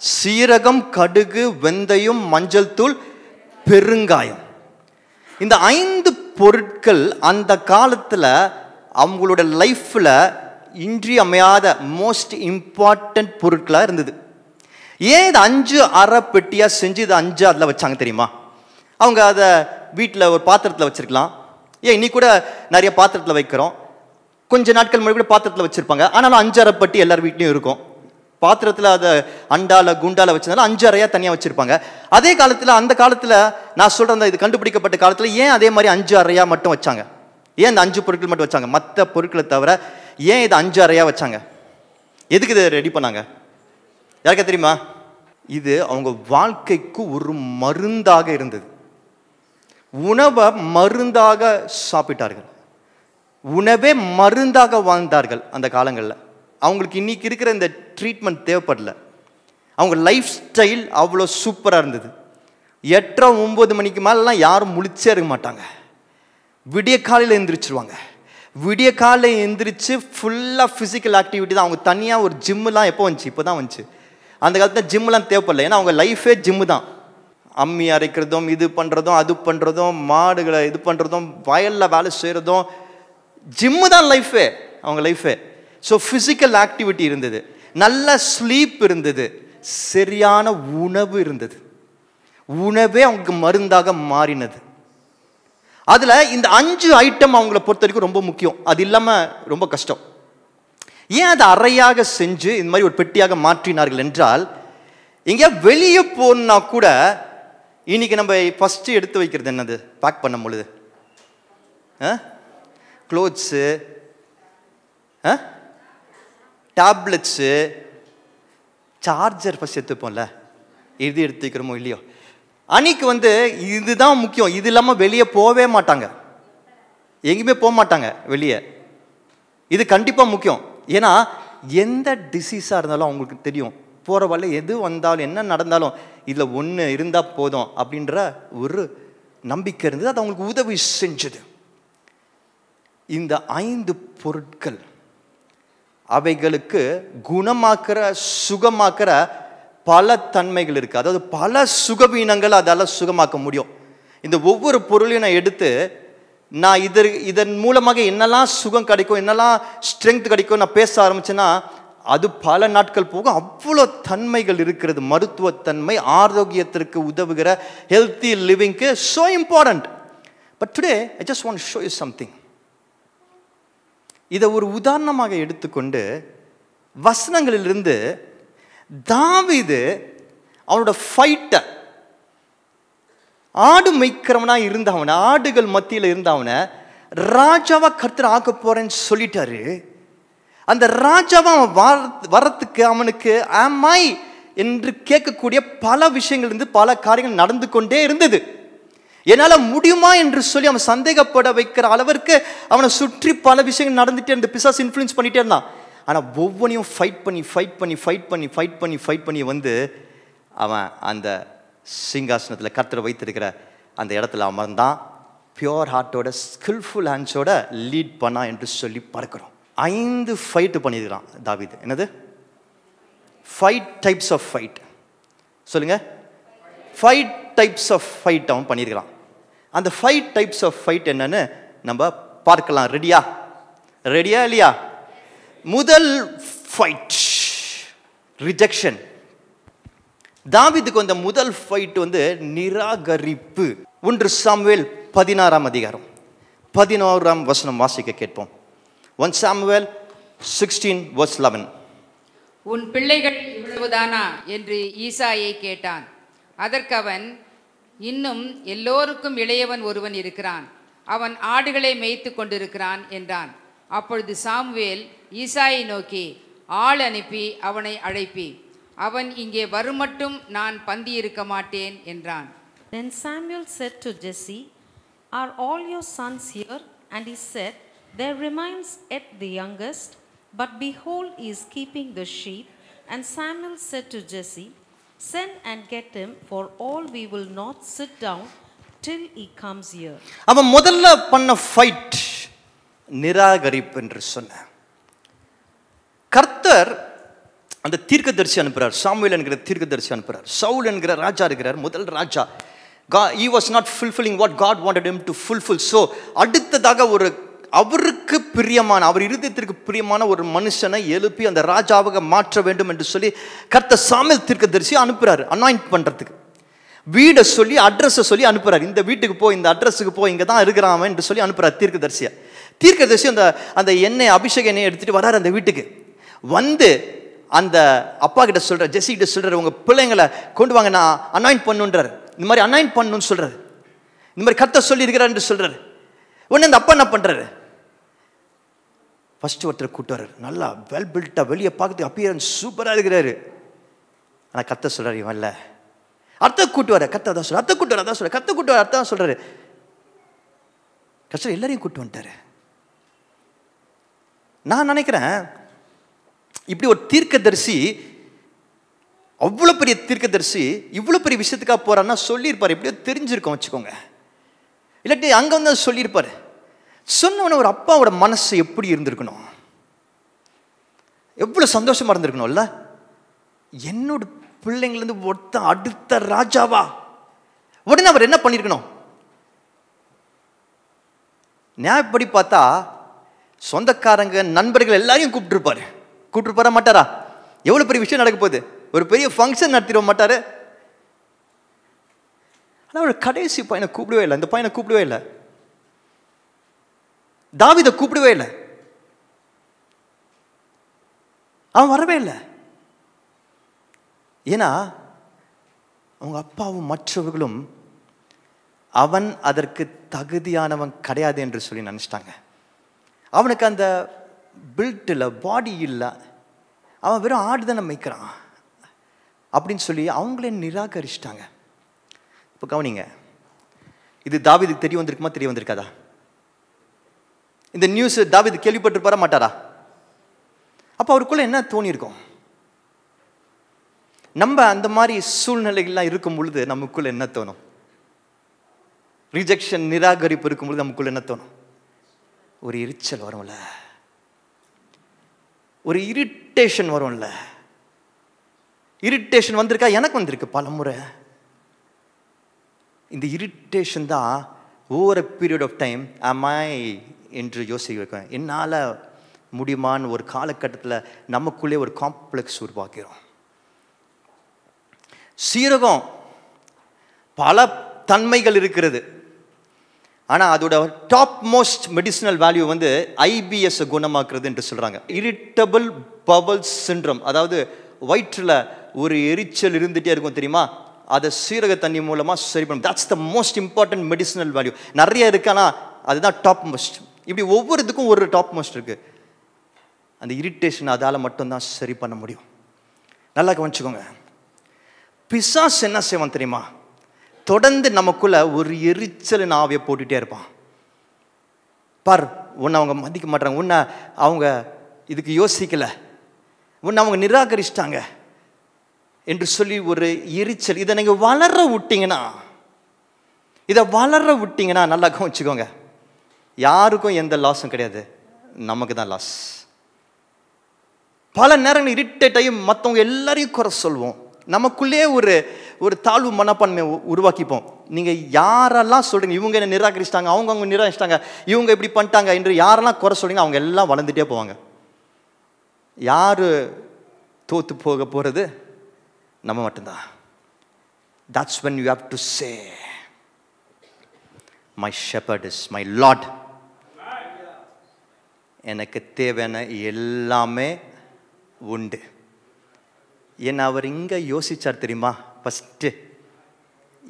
சீரகம், கடுகு, வெந்தயம், மஞ்சள் தூள், பெருங்காயம். இந்த 5 பொருட்கள் அந்த காலத்துல அவங்களோட லைஃப்ல இன்றியமையாத மோஸ்ட் இம்பார்ட்டன்ட் பொருட்களா இருந்தது. ஏன் இது 5 அரை பெட்டியா செஞ்சு இது 5 அதில் வச்சாங்க தெரியுமா? அவங்க அதை வீட்டில் ஒரு பாத்திரத்தில் வச்சிருக்கலாம். ஏன் இன்னைக்கு கூட நிறைய பாத்திரத்தில் வைக்கிறோம். கொஞ்ச நாட்கள் முன்னாடி கூட பாத்திரத்தில் வச்சிருப்பாங்க. ஆனாலும் 5 அரை பெட்டி எல்லார் வீட்லையும் இருக்கும். பாத்திரத்தில் அதை அண்டால குண்டால வச்சதுனால 5 அறையா தனியாக வச்சிருப்பாங்க. அதே காலத்தில் அந்த காலத்தில் நான் சொல்கிறேன், இது கண்டுபிடிக்கப்பட்ட காலத்தில் ஏன் அதே மாதிரி 5 அறையா மட்டும் வச்சாங்க? ஏன் இந்த 5 பொருட்கள் மட்டும் வச்சாங்க? மற்ற பொருட்களை தவிர ஏன் இது 5 அறையா வச்சாங்க? எதுக்கு இதை ரெடி பண்ணாங்க? யாருக்கா தெரியுமா? இது அவங்க வாழ்க்கைக்கு ஒரு மருந்தாக இருந்தது. உணவை மருந்தாக சாப்பிட்டார்கள். உணவே மருந்தாக வாழ்ந்தார்கள் அந்த காலங்களில். அவங்களுக்கு இன்னைக்கு இருக்கிற இந்த ட்ரீட்மெண்ட் தேவைப்படல. அவங்க லைஃப் ஸ்டைல் அவ்வளோ சூப்பராக இருந்தது. 8-9 மணிக்கு மேலாம் யாரும் முழிச்சே இருக்க மாட்டாங்க. விடிய காலையில் எழுந்திரிச்சிருவாங்க. விடிய காலையில் எழுந்திரிச்சு ஃபுல்லாக ஃபிசிக்கல் ஆக்டிவிட்டி தான். அவங்க தனியாக ஒரு ஜிம்முலாம் எப்போ வந்துச்சு? இப்போ தான் வந்துச்சு. அந்த காலத்தில் ஜிம்முலாம் தேவைப்படல. ஏன்னா அவங்க லைஃபே ஜிம்மு தான். அம்மி அரைக்கிறதும், இது பண்ணுறதும், அது பண்ணுறதும், மாடுகளை இது பண்ணுறதும், வயலில் வேலை செய்கிறதும், ஜிம்மு தான் லைஃபே அவங்க லைஃபே. ஸோ ஃபிசிக்கல் ஆக்டிவிட்டி இருந்தது, நல்ல ஸ்லீப் இருந்தது, சரியான உணவு இருந்தது. உணவே அவங்களுக்கு மருந்தாக மாறினது. அதில் இந்த 5 ஐட்டம் அவங்கள பொறுத்த வரைக்கும் ரொம்ப முக்கியம். அது இல்லாமல் ரொம்ப கஷ்டம். ஏன் அதை அறையாக செஞ்சு இந்த மாதிரி ஒரு பெட்டியாக மாற்றினார்கள் என்றால், இங்கே வெளியே போனா கூட இன்னைக்கு நம்ம ஃபஸ்ட்டு எடுத்து வைக்கிறது என்னது? பேக் பண்ணும் பொழுது க்ளோத்ஸு, டேப்லெட்ஸு, சார்ஜர் ஃபஸ்ட் எடுத்துப்போம்ல, இது எடுத்து வைக்கிறோமோ இல்லையோ. அன்னைக்கு இதுதான் முக்கியம். இது இல்லாமல் வெளியே போகவே மாட்டாங்க, எங்கேயுமே போக மாட்டாங்க வெளியே. இது கண்டிப்பாக முக்கியம். ஏன்னா எந்த டிசீஸாக இருந்தாலும் அவங்களுக்கு தெரியும், போகிற வழில எது வந்தாலும் என்ன நடந்தாலும் இதில் ஒன்று இருந்தால் போதும் அப்படின்ற ஒரு நம்பிக்கை இருந்தது. அது அவங்களுக்கு உதவி செஞ்சது. இந்த 5 பொருட்கள் அவைகளுக்கு குணமாக்குற, சுகமாக்குற பல தன்மைகள் இருக்குது. அதாவது பல சுகவீனங்கள் அதால் சுகமாக்க முடியும். இந்த ஒவ்வொரு பொருளையும் நான் எடுத்து நான் இதன் மூலமாக என்னெல்லாம் சுகம் கிடைக்கும், என்னெல்லாம் ஸ்ட்ரென்த் கிடைக்கும் நான் பேச ஆரம்பிச்சேன்னா அது பல நாட்கள் போகும். அவ்வளோ தன்மைகள் இருக்கிறது. மருத்துவத்தன்மை, ஆரோக்கியத்திற்கு உதவுகிற ஹெல்த்தி லிவிங்க்கு so important. But today I just want to show you something. இதை ஒரு உதாரணமாக எடுத்துக்கொண்டு வசனங்களிலிருந்து தாவீது அவனோட ஃபைட்டை, ஆடு மேய்க்கிறவனா இருந்தவன, ஆடுகள் மத்தியில் இருந்தவன ராஜாவா கர்த்தர் ஆக்க போறேன்னு சொல்லிட்டாரு. அந்த ராஜாவா அவன் வரத்துக்கு அவனுக்கு ஆமாய் என்று கேட்கக்கூடிய பல விஷயங்கள் இருந்து பல காரியங்கள் நடந்து கொண்டே இருந்தது. என்னால் முடியுமா என்று சொல்லி அவன் சந்தேகப்பட வைக்கிற அளவிற்கு அவனை சுற்றி பல விஷயங்கள் நடந்துட்டே இருந்த பிசாசு இன்ஃப்ளூயன்ஸ் பண்ணிட்டே இருந்தான். ஆனால் ஒவ்வொன்றையும் ஃபைட் பண்ணி அவன் அந்த சிங்காசனத்தில் கர்த்தர் வைத்திருக்கிற அந்த இடத்துல அமர்ந்தான். பியோர் ஹார்ட்டோட, ஸ்கில்ஃபுல் ஹேண்ட்ஸோட லீட் பண்ணா என்று சொல்லி பார்க்கிறோம். 5 ஃபைட்டு பண்ணியிருக்கிறான் தாவீது. என்னது? 5 டைப்ஸ் ஆஃப் ஃபைட். சொல்லுங்க. 5 டைப்ஸ் ஆஃப் ஃபைட் அவன் பண்ணியிருக்கிறான். அந்த 5 டைப்ஸ் ஆஃப் ஃபைட் என்னன்னு நம்ம பார்க்கலாம். ரெடியா இல்லையா? முதல் ஃபைட் ரிஜெக்ஷன். தாவீதுக்கு அந்த முதல் ஃபைட் நிராகரிப்பு. 1 சாமுவேல் 16ஆம் அதிகாரம் 11ஆம் வசனம் வாசிக்க கேட்போம். 1 சாமுவேல் 16:11. உன் பிள்ளைகள் இவ்வளவுதானா என்று ஈசாயை கேட்டான். அதற்கு அவன், இன்னும் எல்லோருக்கும் இளையவன் ஒருவன் இருக்கிறான், அவன் ஆடுகளை மேய்த்து கொண்டிருக்கிறான் என்றான். அப்பொழுது சாமுவேல் ஈசாயை நோக்கி, ஆள் அனுப்பி அவனை அழைப்பி, அவன் இங்கே வருமட்டும் நான் பந்தி இருக்க மாட்டேன் என்றான். Then Samuel said to Jesse, are all your sons here? And he said, there remains yet the youngest, but behold, he is keeping the sheep. And Samuel said to Jesse, send and get him, for all we will not sit down till he comes here. அவன் முதல்ல பண்ண fight நிராகரிப்பு என்று சொன்ன. கர்த்தர் அந்த தீர்க்கதரிசி அனுப்புறார். Samuel என்கிற தீர்க்கதரிசி அனுப்புறார். சவுல் என்கிற ராஜா இருக்கிறார், முதல் ராஜா. he was not fulfilling what God wanted him to fulfill. So அடுத்ததாக ஒரு அவருக்கு பிரியமான, அவர் இருதயத்திற்கு பிரியமான ஒரு மனுஷனை எழுப்பி அந்த ராஜாவாக மாற்ற வேண்டும் என்று சொல்லி கர்த்தர் சாமுவேல் தீர்க்கதரிசி அனுப்புறாரு அனாயிண்ட் பண்றதுக்கு. வீடை சொல்லி அட்ரஸை சொல்லி அனுப்புறாரு. இந்த வீட்டுக்கு போ, இந்த அட்ரஸுக்கு போ, இங்கே தான் இருக்கிறான் என்று சொல்லி அனுப்புறாரு தீர்க்கதரிசியா. தீர்க்கதரிசி அந்த எண்ணெய், அபிஷேக எண்ணெய் எடுத்துட்டு வராரு அந்த வீட்டுக்கு. வந்து அந்த அப்பா கிட்ட சொல்றாரு, ஜெஸ்ஸி கிட்ட சொல்றாரு, உங்க பிள்ளைங்களை கொண்டு வாங்க, நான் அனாயிண்ட் பண்ணுன்றாரு. இந்த மாதிரி அனாயிண்ட் பண்ணணும்னு சொல்றாரு. இந்த மாதிரி கர்த்தர் சொல்லி இருக்கிறாரு சொல்றாரு. உடனே அந்த அப்பா என்ன பண்றாரு, ஃபர்ஸ்ட் ஒருத்தர் கூட்டு வர்றாரு. நல்லா வெல் பில்ட்டா, வெளியே பார்க்கறதுக்கு அப்பியரன்ஸ் சூப்பரா இருக்கிறாரு. ஆனா கர்த்தர் சொல்றாரு, இவன் இல்ல. அர்த்த கூட்டு வர கர்த்தர் தான் சொல்ற, அர்த்த கூட்டு வர அதான் சொல்ற, கர்த்தர் கூட்டு வர அர்த்தம் சொல்றாரு. கர்த்தர் எல்லாரையும் கூட்டு வந்துட்டாரு. நான் நினைக்கிறேன் இப்படி ஒரு தீர்க்கதரிசி, அவ்வளோ பெரிய தீர்க்கதரிசி இவ்வளோ பெரிய விஷயத்துக்காக போறான்னா சொல்லியிருப்பாரு, எப்படியோ தெரிஞ்சிருக்கோம் வச்சுக்கோங்க. இல்லாட்டி அங்கே வந்து சொல்லியிருப்பாரு. சொன்னவன ஒரு அப்பாவோட மனசு எப்படி இருந்திருக்கணும், எவ்வளோ சந்தோஷமா இருந்திருக்கணும்ல. என்னோட பிள்ளைங்கள்லேருந்து ஒருத்த அடுத்த ராஜாவா. உடனே அவர் என்ன பண்ணியிருக்கணும், நியாயப்படி பார்த்தா சொந்தக்காரங்க நண்பர்கள் எல்லாரையும் கூப்பிட்டுருப்பாரா மாட்டாரா? எவ்வளோ பெரிய விஷயம் நடக்க போகுது, ஒரு பெரிய ஃபங்க்ஷன் நடத்திட மாட்டாரு. ஆனால் அவர் கடைசி பையனை கூப்பிடவே இல்லை, இந்த பையனை கூப்பிடவே இல்லை, தாவீதை கூப்பிடவே இல்லை, அவன் வரவே இல்லை. ஏன்னா அவங்க அப்பாவும் மற்றவர்களும் அவன் அதற்கு தகுதியானவன் கிடையாது என்று சொல்லி நினைச்சிட்டாங்க. அவனுக்கு அந்த பில்ட் இல்லை, பாடி இல்லை, அவன் வெறும் ஆடு தானே மேய்க்கிறான் அப்படின்னு சொல்லி அவங்களே நிராகரிச்சிட்டாங்க. இப்போ கவனிங்க, இது தாவீதுக்கு தெரிய வந்திருக்குமா, தெரிய வந்திருக்காதா? இந்த நியூஸ் தாவீது கேள்விப்பட்டிருப்பாரா மாட்டாரா? அப்போ அவருக்குள்ள என்ன தோணி இருக்கும்? நம்ம அந்த மாதிரி சூழ்நிலைகள்லாம் இருக்கும் பொழுது நமக்குள்ள என்ன தோணும்? ரிஜெக்ஷன், நிராகரிப்பு இருக்கும் பொழுது நமக்குள்ள என்ன தோணும்? ஒரு எரிச்சல் வரும்ல, ஒரு இரிட்டேஷன் வரும்ல. இரிட்டேஷன் வந்திருக்கா? எனக்கு வந்திருக்கு பல முறை. இந்த இரிட்டேஷன் தான் ஓவர் பீரியட் ஆஃப் டைம் அமாய் என்று யோசிக்க வைக்கும். என்னால் முடியுமான்னு ஒரு காலகட்டத்தில் நமக்குள்ளே ஒரு காம்ப்ளெக்ஸ் உருவாக்கிறோம். சீரகம் பல தன்மைகள் இருக்கிறது. ஆனால் அதோட டாப் மோஸ்ட் மெடிசினல் வேல்யூ வந்து IBS குணமாக்குறது என்று சொல்கிறாங்க. இரிட்டபிள் பவல் சிண்ட்ரம், அதாவது வயிற்றில் ஒரு எரிச்சல் இருந்துகிட்டே இருக்கும் தெரியுமா, அதை சீரக தண்ணி மூலமாக சரி பண்ணும். That's the most important medicinal value. நிறைய இருக்கு, ஆனால் அதுதான் டாப் மோஸ்ட். இப்படி ஒவ்வொரு இதுக்கும் ஒரு டாப் மோஸ்ட் இருக்குது. அந்த இரிட்டேஷன் அதால் மட்டும்தான் சரி பண்ண முடியும். நல்லா கவனிச்சுக்கோங்க. பிசாசு என்ன செய்வான் தெரியுமா, தொடர்ந்து நமக்குள்ள ஒரு எரிச்சல் ஆவியை போட்டுட்டே இருப்பான். பார், உன்னை அவங்க மதிக்க மாட்டாங்க, உன்னை அவங்க இதுக்கு யோசிக்கல, உன்னை அவங்க நிராகரிச்சிட்டாங்க என்று சொல்லி ஒரு எரிச்சல். இதை நீங்கள் வளர விட்டீங்கன்னா நல்லா கவனிச்சுக்கோங்க, யாருக்கும் எந்த லாஸும் கிடையாது, நமக்கு தான் லாஸ். பல நேரங்கள் இரிட்டேட் ஆகி மற்றவங்க எல்லாரையும் குறை சொல்வோம். நமக்குள்ளே ஒரு தாழ்வு மனப்பான்மை உருவாக்கிப்போம். நீங்கள் யாரெல்லாம் சொல்கிறீங்க, இவங்க என்ன நிராகரிச்சிட்டாங்க, அவங்க நிராகரிச்சிட்டாங்க, இவங்க இப்படி பண்ணிட்டாங்க என்று யாரெல்லாம் குறை சொல்கிறீங்க அவங்க எல்லாம் வளர்ந்துட்டே போவாங்க. யார் தோற்று போக போகிறது? நம்ம மட்டும்தான். That's when you have to say, my shepherd is my Lord. எனக்கு தேவையான எல்லாமே உண்டு. ஏன்னா அவர் இங்கே யோசிச்சார் தெரியுமா, ஃபஸ்ட்டு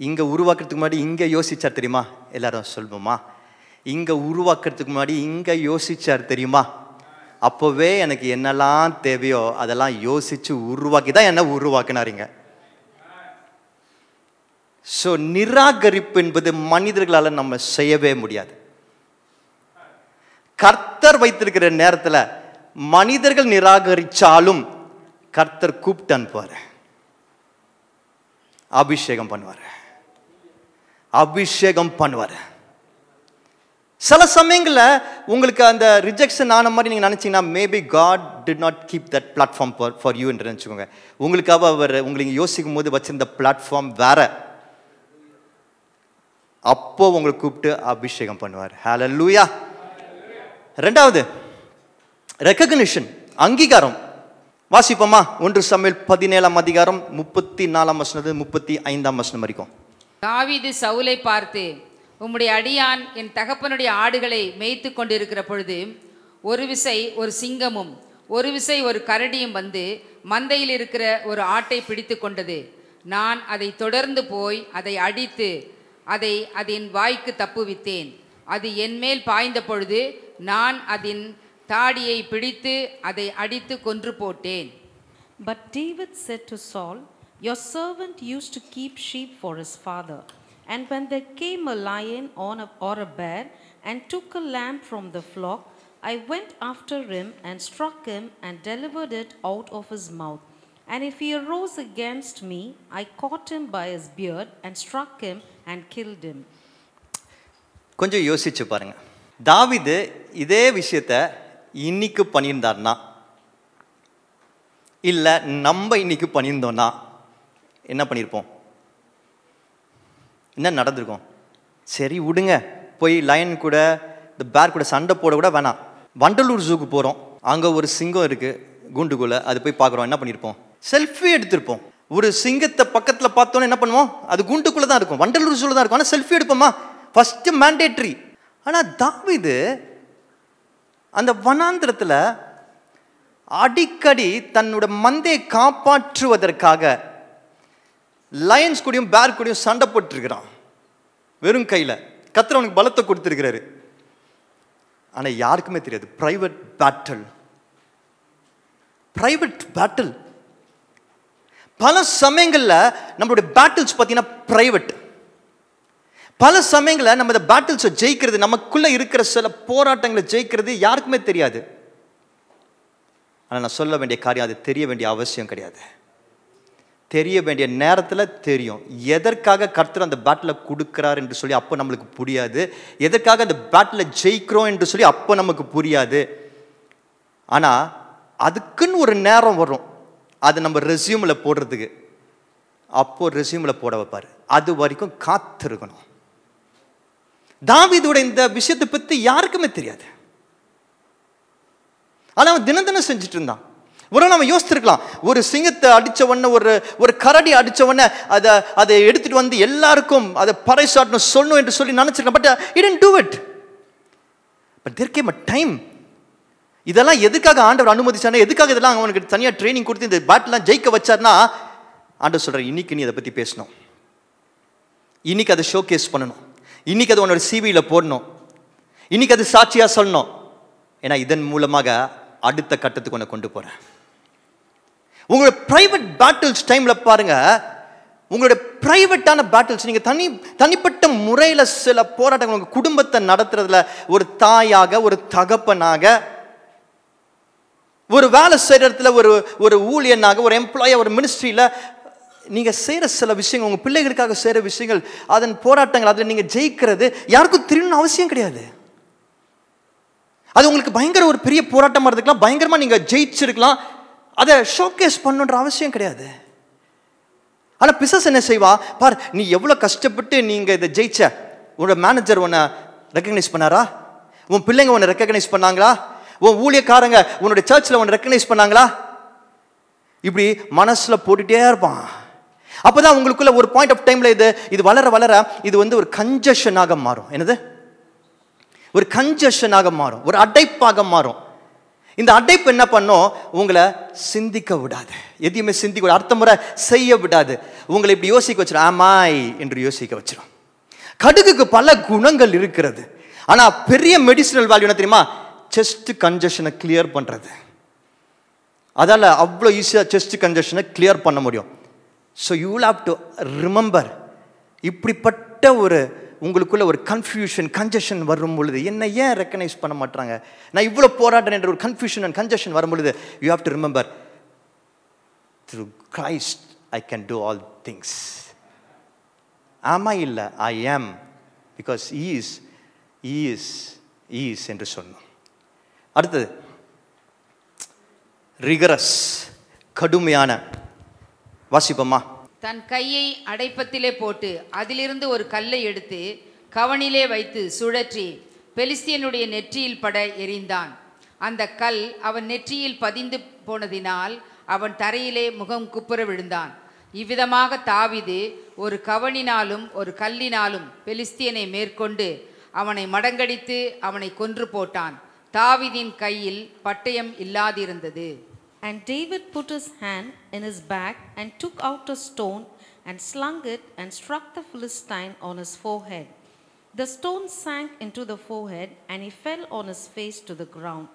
இங்கே உருவாக்குறதுக்கு முன்னாடி இங்கே யோசிச்சார் தெரியுமா? எல்லாரும் சொல்வோமா, இங்கே உருவாக்குறதுக்கு முன்னாடி இங்கே யோசிச்சார் தெரியுமா? அப்போவே எனக்கு என்னெல்லாம் தேவையோ அதெல்லாம் யோசித்து உருவாக்கி தான் என்ன உருவாக்கினாருங்க. ஸோ நிராகரிப்பு என்பது மனிதர்களால் நம்ம செய்யவே முடியாது. கர்த்தர் வைத்திருக்கிற நேரத்தில் மனிதர்கள் நிராகரிச்சாலும் கர்த்தர் கூப்பிட்டு அனுப்புவார், அபிஷேகம் பண்ணுவார். சில சமயங்களில் உங்களுக்கு அந்த ரிஜெக்ஷன் ஆன மாதிரி நீங்கள் நினச்சிங்கன்னா maybe God did not keep that platform for you என்று நினச்சிக்கோங்க. உங்களுக்காக அவர் உங்களுக்கு யோசிக்கும் போது வச்சிருந்த பிளாட்ஃபார்ம் வேற. அப்போ உங்களை கூப்பிட்டு அபிஷேகம் பண்ணுவார். ஹல்லேலூயா. ரெண்டாவது ரெகக்னிஷன், அங்கீகாரம். வாசிப்போமா? 1 சாமுவேல் 17 34 35 வரைக்கும். தாவீது சவுலை பார்த்து, உம்முடைய அடியான் என் தகப்பனுடைய ஆடுகளை மேய்த்து கொண்டிருக்கிற பொழுது ஒரு விசை ஒரு சிங்கமும் ஒரு விசை ஒரு கரடியும் வந்து மந்தையில் இருக்கிற ஒரு ஆட்டை பிடித்து கொண்டது. நான் அதை தொடர்ந்து போய் அதை அடித்து அதை அதன் வாய்க்கு தப்புவித்தேன். அது என்மேல் பாய்ந்த பொழுது நான் அதன் தாடியை பிடித்து அதை அடித்து கொன்று போட்டேன். But David said to Saul, your servant used to keep sheep for his father. And when there came a lion or a bear and took a lamb from the flock, I went after him and struck him and delivered it out of his mouth. And if he arose against me, I caught him by his beard and struck him and killed him. கொஞ்சம் யோசிச்சு பாருங்க. தாவீது இதே விஷயத்த இன்னைக்கு பண்ணியிருந்தார்னா, இல்ல நம்ம இன்னைக்கு பண்ணியிருந்தோம்னா என்ன பண்ணியிருப்போம்? என்ன நடந்திருக்கும்? சரி விடுங்க, போய் லயன் கூட இந்த பேர் கூட சண்டை போட கூட வேணாம், வண்டலூர் ஜூக்கு போகிறோம், அங்கே ஒரு சிங்கம் இருக்குது கூண்டுக்குள்ளே, அது போய் பார்க்குறோம், என்ன பண்ணியிருப்போம்? செல்ஃபி எடுத்திருப்போம். ஒரு சிங்கத்தை பக்கத்தில் பார்த்தோன்னே என்ன பண்ணுவோம்? அது கூண்டுக்குள்ளே தான் இருக்கும், வண்டலூர் ஜூவில் தான் இருக்கும், ஆனால் செல்ஃபி எடுப்போமா? First mandatory. ஆனால் தாவீது அந்த வனாந்திரத்தில் அடிக்கடி தன்னோட மந்தையை காப்பாற்றுவதற்காக லயன்ஸ் கூடயும் பேர் கூடயும் சண்டை போட்டுருக்கிறான் வெறும் கையில். கர்த்தர் அவனுக்கு பலத்தை கொடுத்துருக்கிறாரு. ஆனால் யாருக்குமே தெரியாது. Private battle. பல சமயங்களில் நம்மளுடைய பேட்டில்ஸ் பார்த்தீங்கன்னா பிரைவேட். பல சமயங்களில் நம்ம இந்த பேட்டில்ஸை ஜெயிக்கிறது, நமக்குள்ள இருக்கிற சில போராட்டங்களை ஜெயிக்கிறது யாருக்குமே தெரியாது. ஆனால் நான் சொல்ல வேண்டிய காரியம், அது தெரிய வேண்டிய அவசியம் கிடையாது. தெரிய வேண்டிய நேரத்தில் தெரியும். எதற்காக கர்த்தர் அந்த பேட்டில் கொடுக்குறார் என்று சொல்லி அப்போ நம்மளுக்கு புரியாது. எதற்காக அந்த பேட்டில் ஜெயிக்கிறோம் என்று சொல்லி அப்போ நமக்கு புரியாது. ஆனால் அதுக்குன்னு ஒரு நேரம் வரும், அது நம்ம ரெஸ்யூமில் போடுறதுக்கு. அப்போ ரெஸ்யூமில் போட வைப்பார். அது வரைக்கும் காத்திருக்கணும். தாவீதோட இந்த விஷயத்தை பற்றி யாருக்குமே தெரியாது. ஆனால் அவன் தினம் தினம் செஞ்சுட்டு இருந்தான். ஒரு நம்ம யோசிச்சிருக்கலாம், ஒரு சிங்கத்தை அடித்த உடனே ஒரு கரடி அடித்த உடனே அதை எடுத்துட்டு வந்து எல்லாருக்கும் அதை பறைசாட்டணும் சொல்லணும் என்று சொல்லி நினைச்சிருக்கலாம். But he didn't do it. But there came a time. இதெல்லாம் எதுக்காக ஆண்டவர் அனுமதிச்சாருன்னா, எதுக்காக இதெல்லாம் அவனுக்கு தனியாக ட்ரைனிங் கொடுத்து இந்த பேட்டெல்லாம் ஜெயிக்க வச்சார்னா, ஆண்டவர் சொல்றாரு, இன்னைக்கு நீ அதை பற்றி பேசணும், இன்னைக்கு அதை ஷோ கேஸ் பண்ணணும், இன்னைக்கு அது உன்னோட சிவியில் போடணும், இன்னைக்கு அது சாட்சியாக சொல்லணும். ஏன்னா இதன் மூலமாக அடுத்த கட்டத்துக்கு உன்னை கொண்டு போறேன். உங்களோட பிரைவேட் பேட்டில்ஸ் டைம்ல பாருங்க, உங்களுடைய பிரைவேட்டான பேட்டில்ஸ், நீங்க தனிப்பட்ட முறையில் சில போராட்டங்கள் உங்க குடும்பத்தை நடத்துறதுல, ஒரு தாயாக, ஒரு தகப்பனாக, ஒரு வேலை செய்யற இடத்துல ஒரு ஊழியனாக, ஒரு எம்ப்ளாயா, ஒரு மினிஸ்ட்ரியில நீங்க செய்யற சில விஷயங்கள், உங்க பிள்ளைகளுக்காக செய்யற விஷயங்கள், அதன் போராட்டங்கள், அதில் நீங்க ஜெயிக்கிறது யாருக்கும் தெரியணும்னு அவசியம் கிடையாது. அது உங்களுக்கு பயங்கர ஒரு பெரிய போராட்டமா இருக்கலாம், பயங்கரமா நீங்க ஜெயிச்சிருக்கலாம், அதை ஷோகேஸ் பண்ணுன்ற அவசியம் கிடையாது. ஆனா பிசாசு என்ன செய்வா பார், நீ எவ்வளவு கஷ்டப்பட்டு நீங்க இதை ஜெயிச்ச, உன்னோட மேனேஜர் உன்னை ரெக்கக்னைஸ் பண்ணாரா? உன் பிள்ளைங்க உன்னை ரெக்கக்னைஸ் பண்ணாங்களா? உன் ஊழியக்காரங்க உன்னோட சர்ச்சில் உன்னை ரெக்கக்னைஸ் பண்ணாங்களா? இப்படி மனசுல போட்டுட்டே இருப்பான். அப்பதான் உங்களுக்குள்ள ஒரு பாயிண்ட் ஆஃப் டைம்ல இது வளர வளர இது ஒரு கன்ஜஷனாக மாறும். என்னது? ஒரு கன்ஜஷனாக மாறும், ஒரு அடைப்பாக மாறும். இந்த அடைப்பு என்ன பண்ணும்? உங்களை சிந்திக்க விடாது, எதையுமே சிந்திக்க விடாது, அடுத்த முறை செய்ய விடாது, உங்களை இப்படி யோசிக்க வச்சிடும், ஆமாய் என்று யோசிக்க வச்சிடும். கடுகுக்கு பல குணங்கள் இருக்கிறது, ஆனா பெரிய மெடிசினல் வேல்யூ என்ன தெரியுமா? செஸ்ட் கன்ஜஷனை கிளியர் பண்றது. அதால அவ்வளோ ஈஸியா செஸ்ட் கன்ஜஷனை கிளியர் பண்ண முடியும். So you will have to remember, இப்படிப்பட்ட உங்களுக்குள்ள ஒரு கன்ஃபியூஷன், கன்ஜஷன் வரும் பொழுது, என்ன ஏன் ரெக்கனைஸ் பண்ண மாட்டாங்க, நான் இவ்வளோ போராட்டம் என்ற ஒரு கன்ஃபியூஷன் அண்ட் கன்ஜஷன் வரும் பொழுது, you have to remember, through Christ I can do all things. ஆமா இல்லை, ஐ ஆம், பிகாஸ் ஈஸ் என்று சொன்னோம். அடுத்தது ரிகரஸ், கடுமையான. வாசிப்போமா? தன் கையை அடைப்பத்திலே போட்டு அதிலிருந்து ஒரு கல்லை எடுத்து கவனிலே வைத்து சுழற்றி பெலிஸ்தியனுடைய நெற்றியில் பட எறிந்தான். அந்த கல் அவன் நெற்றியில் பதிந்து போனதினால் அவன் தரையிலே முகம் குப்புற விழுந்தான். இவ்விதமாக தாவீது ஒரு கவனினாலும் ஒரு கல்லினாலும் பெலிஸ்தியனை மேற்கொண்டு அவனை மடங்கடித்து அவனை கொன்று போட்டான். தாவீதின் கையில் பட்டயம் இல்லாதிருந்தது. And David put his hand in his bag and took out a stone and slung it and struck the Philistine on his forehead. The stone sank into the forehead and he fell on his face to the ground.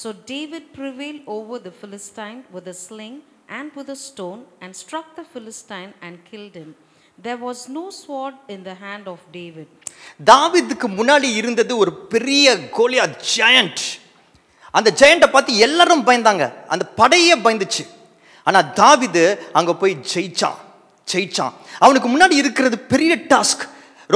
So David prevailed over the Philistine with a sling and with a stone and struck the Philistine and killed him. There was no sword in the hand of David. தாவீதுக்கு முன்னாடி இருந்தது ஒரு பெரிய Goliath giant. அந்த ஜெயண்ட்டை பார்த்து எல்லாரும் பயந்தாங்க, அந்த படையே பயந்துச்சு. ஆனா தாவீது அங்க போய் ஜெயிச்சான். அவனுக்கு முன்னாடி இருக்கிறது பெரிய டாஸ்க்,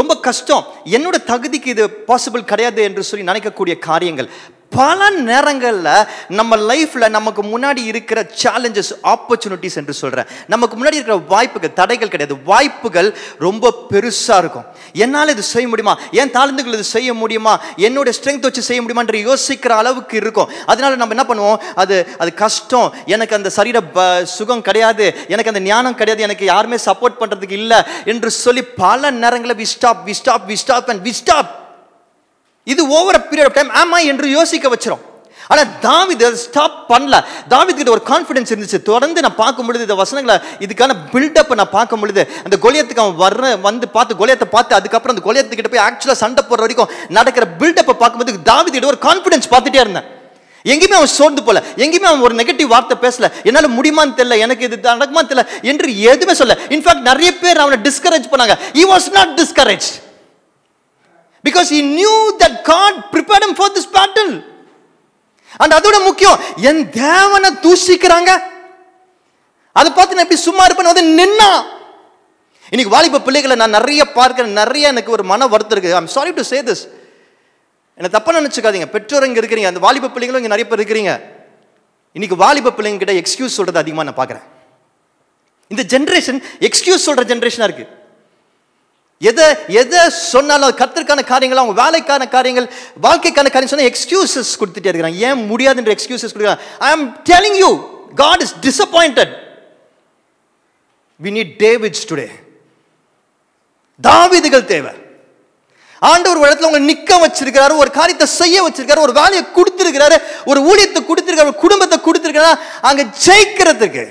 ரொம்ப கஷ்டம், என்னோட தகுதிக்கு இது பாசிபிள் கிடையாது என்று சொல்லி நினைக்கக்கூடிய காரியங்கள். பல நேரங்களில் நம்ம லைஃப்ல நமக்கு முன்னாடி இருக்கிற சேலஞ்சஸ், ஆப்பர்ச்சுனிட்டிஸ் என்று சொல்றேன், நமக்கு முன்னாடி இருக்கிற வாய்ப்புகள், தடைகள் கிடையாது, வாய்ப்புகள் ரொம்ப பெருசா இருக்கும். என்னால் இது செய்ய முடியுமா, என் தாழ்ந்துகள் இது செய்ய முடியுமா, என்னோட ஸ்ட்ரென்த் வச்சு செய்ய முடியுமா என்று யோசிக்கிற அளவுக்கு இருக்கும். அதனால நம்ம என்ன பண்ணுவோம், அது கஷ்டம், எனக்கு அந்த சரீர சுகம் கிடையாது, எனக்கு அந்த ஞானம் கிடையாது, எனக்கு யாருமே சப்போர்ட் பண்றதுக்கு இல்லை என்று சொல்லி பல நேரங்களில் we stop. இது ஓவர் பீரியட் ஆஃப் டைம் ஆமா என்று யோசிக்க வச்சிரும். ஆனா தாவீது ஸ்டாப் பண்ணல. தாவீதுக்கு ஒரு கான்ஃபிடன்ஸ் இருந்துச்சு. தொடர்ந்து நான் பார்க்கும் பொழுது இந்த வசனங்களை, இதுக்கான பில்டப் நான் பார்க்கும் பொழுது, அந்த கோலியாத்துக்கு அவன் வந்து பார்த்து கோலியாத்தை பார்த்து அதுக்கப்புறம் அந்த கோலியாத்துக்கிட்ட போய் ஆக்சுவலா சண்டை போடுற வரைக்கும் நடக்கிற பில்டப்பை பார்க்கும்போது தாவீது ஒரு கான்ஃபிடன்ஸ் பார்த்துட்டே இருந்தேன். எங்கேயுமே அவன் சோர்ந்து போல, எங்கேயுமே அவன் ஒரு நெகட்டிவ் வார்த்தை பேசல, என்னால முடியுமான்னு தெரியல, எனக்கு இது நடக்குமான்னு தெரியல என்று எதுவுமே சொல்ல. இன்ஃபேக்ட் நிறைய பேர் அவனை டிஸ்கரேஜ் பண்ணாங்க. He was not discouraged because he knew that God prepared him for this battle. And அதோட முக்கியம், என் தேவனை தூஷிக்கிறாங்க, அதை பார்த்து நான் எப்படி சும்மா இருப்பேன், நின்னா. இன்னைக்கு வாலிப பிள்ளைகளை நான் நிறைய பார்க்கிறேன், நிறைய எனக்கு ஒரு மன வருத்தம் இருக்கு. I'm sorry to say this, என்ன தப்பா நினைச்சுக்காதீங்க, பெற்றோர் இங்க இருக்கிறீங்க, அந்த வாலிப பிள்ளைகளும் இங்க நிறைய பேர் இருக்கிறீங்க. இன்னைக்கு வாலிப பிள்ளைங்க கிட்ட எக்ஸ்கியூஸ் சொல்றது அதிகமா நான் பார்க்கிறேன். இந்த ஜெனரேஷன் எக்ஸ்கியூஸ் சொல்ற ஜெனரேஷனா இருக்கு. எதை சொன்னாலும் கர்த்தருக்கான காரியங்கள், அவங்க வேலைக்கான காரியங்கள், வாழ்க்கைக்கான காரியம் சொன்னா எக்ஸ்கியூசஸ் கொடுத்துட்டே இருக்கிறாங்க. ஏன் முடியாதுன்ற எக்ஸ்கியூசஸ் கொடுக்குறாங்க. I am telling you, God is disappointed. We need Davids today. தாவீதுகள் தேவை. ஆண்டவர் ஒரு இடத்துல உங்களை நிக்க வச்சிருக்கிறாரு, ஒரு காரியத்தை செய்ய வச்சிருக்காரு, ஒரு வேலையை கொடுத்திருக்கிறாரு, ஒரு ஊழியத்தை கொடுத்திருக்காரு, ஒரு குடும்பத்தை கொடுத்திருக்காரு, அங்க ஜெயிக்கிறதுக்கு.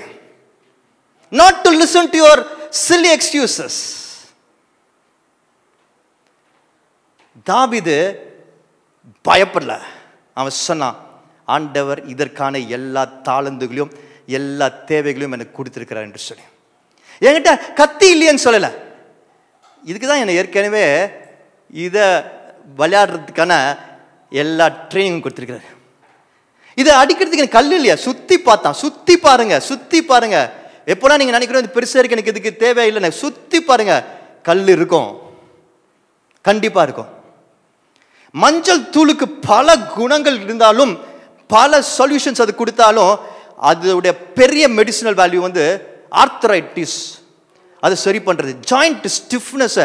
Not to listen to your silly excuses. தாவீது பயப்படல. அவன் சொன்னான், ஆண்டவர் இதற்கான எல்லா தாளந்துகளையும் எல்லா தேவைகளையும் எனக்கு கொடுத்திருக்கிறார் என்று சொல்லி. என்கிட்ட கத்தி இல்லையன்னு சொல்லல, இதுக்கு தான் என்னை ஏற்கனவே இதை விளையாடுறதுக்கான எல்லா ட்ரைனிங் கொடுத்திருக்கிறார். இதை அடிக்கிறதுக்கு எனக்கு கல் இல்லையா, சுத்தி பாருங்க. எப்போலாம் நீங்க நினைக்கிறோம் இது பெருசா இருக்கு, எனக்கு இதுக்கு தேவையில்லை, சுத்தி பாருங்க, கல் இருக்கும், கண்டிப்பா இருக்கும். மஞ்சள் தூளுக்கு பல குணங்கள் இருந்தாலும், பல சொல்யூஷன்ஸ் அது கொடுத்தாலும், அதோடைய பெரிய மெடிசினல் வேல்யூ வந்து ஆர்த்தரைட்டிஸ் அது சரி பண்றது, ஜாயிண்ட் ஸ்டிஃப்னஸ்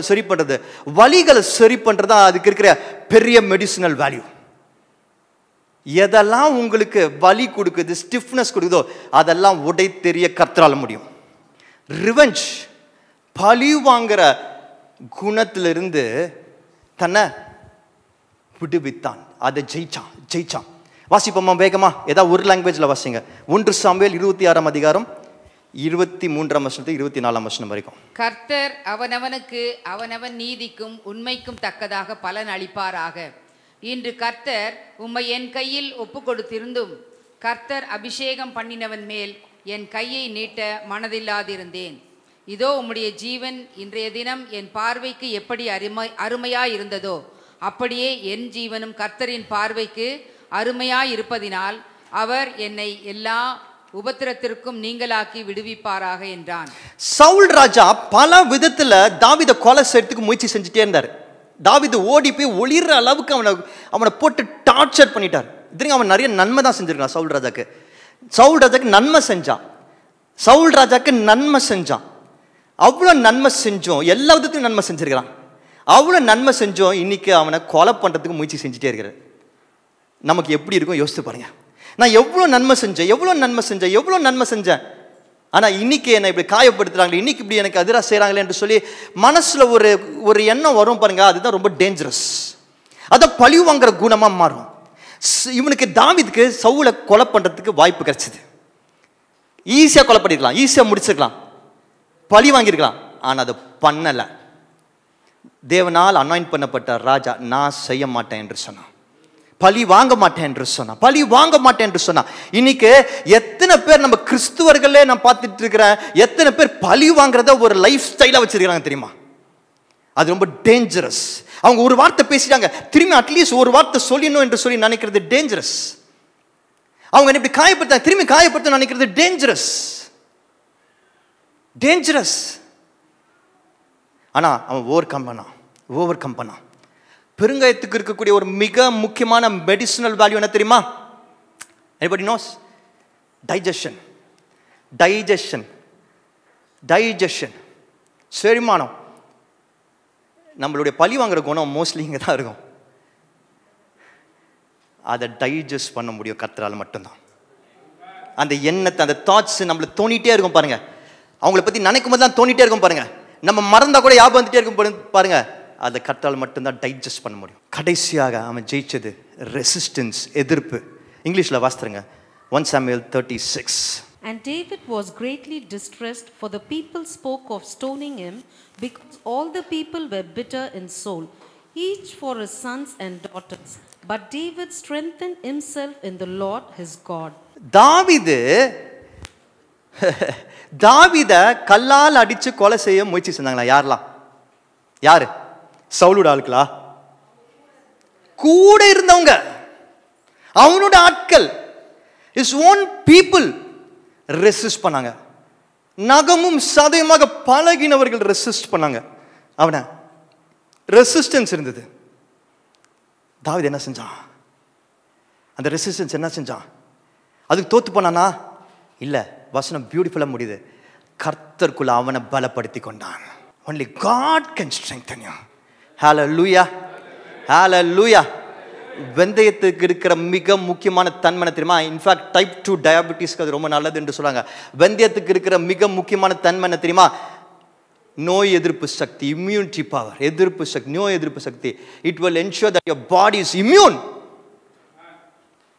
சரி பண்றது, வலிகளை சரி பண்றது தான் அதுக்கு இருக்கிற பெரிய மெடிசினல் வேல்யூ. எதெல்லாம் உங்களுக்கு வலி கொடுக்குது, ஸ்டிஃப்னஸ் கொடுக்குதோ அதெல்லாம் உடை தெரிய கர்த்தரால முடியும். ரிவெஞ்ச், பழி வாங்குற குணத்திலிருந்து தன்னை விடுவித்தான், அதை ஜெயிச்சான். வாசிப்போமா வேகமா, ஏதாவது ஒரு லாங்குவேஜ்ல வாசிங்க. 1 சாமுவேல் 26ஆம் அதிகாரம் 23ஆம் வசனத்து 24ஆம் வசனம் வரைக்கும். கர்த்தர் அவனவனுக்கு அவனவன் நீதிக்கும் உண்மைக்கும் தக்கதாக பலன் அளிப்பாராக. இன்று கர்த்தர் உம்மை என் கையில் ஒப்பு கொடுத்திருந்தும் கர்த்தர் அபிஷேகம் பண்ணினவன் மேல் என் கையை நீட்ட மனதில்லாதிருந்தேன். இதோ உம்முடைய ஜீவன் இன்றைய தினம் என் பார்வைக்கு எப்படி அருமையாயிருந்ததோ அப்படியே என் ஜீவனும் கர்த்தரின் பார்வைக்கு அருமையாயிருப்பதினால் அவர் என்னை எல்லா உபத்திரத்திற்கும் நீங்களாக்கி விடுவிப்பாராக என்றான். சவுல் ராஜா பல விதத்துல தாவீதை கொலை செய்யறதுக்கு முயற்சி செஞ்சுட்டே இருந்தார். தாவீது ஓடி போய் ஒளிர்ற அளவுக்கு அவனை போட்டு டார்ச்சர் பண்ணிட்டார். இதுக்கு அவன் நிறைய நன்மை தான் செஞ்சிருக்கான். சவுல் ராஜாக்கு நன்மை செஞ்சான். அவ்வளோ நன்மை செஞ்சோம், எல்லா விதத்துலையும் நன்மை செஞ்சிருக்கிறான். அவ்வளோ நன்மை செஞ்சோம், இன்னைக்கு அவனை கொலை பண்ணுறதுக்கு முயற்சி செஞ்சுட்டே இருக்கிறார். நமக்கு எப்படி இருக்கும் யோசித்து பாருங்க. நான் எவ்வளோ நன்மை செஞ்சேன், ஆனால் இன்னைக்கு என்னை இப்படி காயப்படுத்துறாங்களே, இன்னைக்கு இப்படி எனக்கு எதிராக செய்கிறாங்களே என்று சொல்லி மனசில் ஒரு எண்ணம் வரும் பாருங்க. அதுதான் ரொம்ப டேஞ்சரஸ். அதை பழி வாங்குற குணமாக மாறும். இவனுக்கு தாவீதுக்கு சவுலை கொலை பண்ணுறதுக்கு வாய்ப்பு கிடைச்சிது. ஈஸியாக கொலை பண்ணிருக்கலாம், ஈஸியாக முடிச்சிருக்கலாம், பழி வாங்கியிருக்கலாம். ஆனால் அதை பண்ணலை. தேவனால் அனாயின்ட் பண்ணப்பட்ட ராஜா நான் செய்ய மாட்டேன் என்று சொன்னான். பழி வாங்க மாட்டேன் என்று சொன்னான். இன்னைக்கு எத்தனை பேர் நம்ம கிறிஸ்துவர்களே நான் பார்த்துட்டு இருக்கிறேன், எத்தனை பேர் பழி வாங்குறத ஒரு லைஃப் ஸ்டைலாக வச்சிருக்கிறாங்க தெரியுமா? அது ரொம்ப டேஞ்சரஸ். அவங்க ஒரு வார்த்தை பேசிட்டாங்க, திரும்பி அட்லீஸ்ட் ஒரு வார்த்தை சொல்லணும் என்று சொல்லி நினைக்கிறது டேஞ்சரஸ். அவங்க இப்படி காயப்படுத்த திரும்பி காயப்படுத்த நினைக்கிறது டேஞ்சரஸ். ஆனா அவன் ஓவர் கம் பண்ணான். பெருங்காயத்துக்கு இருக்கக்கூடிய ஒரு மிக முக்கியமான மெடிசினல் வேல்யூ என்ன தெரியுமா? Anybody nose? டைஜஷன், செரிமானம். நம்மளுடைய பழி வாங்குற குணம் மோஸ்ட்லி இங்கே தான் இருக்கும். அதை டைஜஸ்ட் பண்ண முடியும் கர்த்தரால் மட்டும்தான். அந்த எண்ணத்தை, அந்த தாட்ஸ் நம்மள தோணிட்டே இருக்கும் பாருங்க. அவங்கள பற்றி நினைக்கும் போது தான் தோணிட்டே இருக்கும் பாருங்க. நம்ம மறந்தா கூட ஞாபகம் வந்துட்டே இருக்கும் பாருங்க. அதை கர்த்தரால் மட்டும்தான் டைஜஸ்ட் பண்ண முடியும். கடைசியாக அவன் ஜெயிச்சது ரெசிஸ்டன்ஸ், எதிர்ப்பு. இங்கிலீஷ்ல வாசித்துருங்க. 1 Samuel 36. And David was greatly distressed, for the people spoke of stoning him, because all the people were bitter in soul, each for his sons and daughters. But David strengthened himself in the Lord his God. தாவீத கல்லால் அடிச்சு கொலை செய்ய முயற்சி செஞ்சாங்களா? யாரு? சவுலோட ஆட்களா? கூட இருந்தவங்க, அவனோட ஆட்கள், his own people ரெசிஸ்ட் பண்ணாங்க. நகமும் சதையுமாக பழகினவர்கள் ரெசிஸ்ட் பண்ணாங்க. அவனை ரெசிஸ்டன்ஸ் இருந்தது. தாவீது என்ன செஞ்சான்? அந்த ரெசிஸ்டன்ஸ் என்ன செஞ்சான்? அதுக்கு தோத்து போனானா? இல்ல. வசனம் பியூட்டிஃபுல்லா முடியுது. கர்த்தருக்குள்ள அவனை பலப்படுத்தி கொண்டான். only God can strengthen you. hallelujah, hallelujah. வெந்தயத்துக்கு இருக்கிற மிக முக்கியமான தன்மை தெரியுமா? இன்ஃபேக்ட் டைப் 2 டயபிட்டிஸ்க்கு அது ரொம்ப நல்லது என்று சொல்றாங்க. வெந்தயத்துக்கு இருக்கிற மிக முக்கியமான தன்மை என்ன தெரியுமா? நோய் எதிர்ப்பு சக்தி, இம்யூனிட்டி பவர், எதிர்ப்பு சக்தி, நோய் எதிர்ப்பு சக்தி. It will ensure that your body is immune.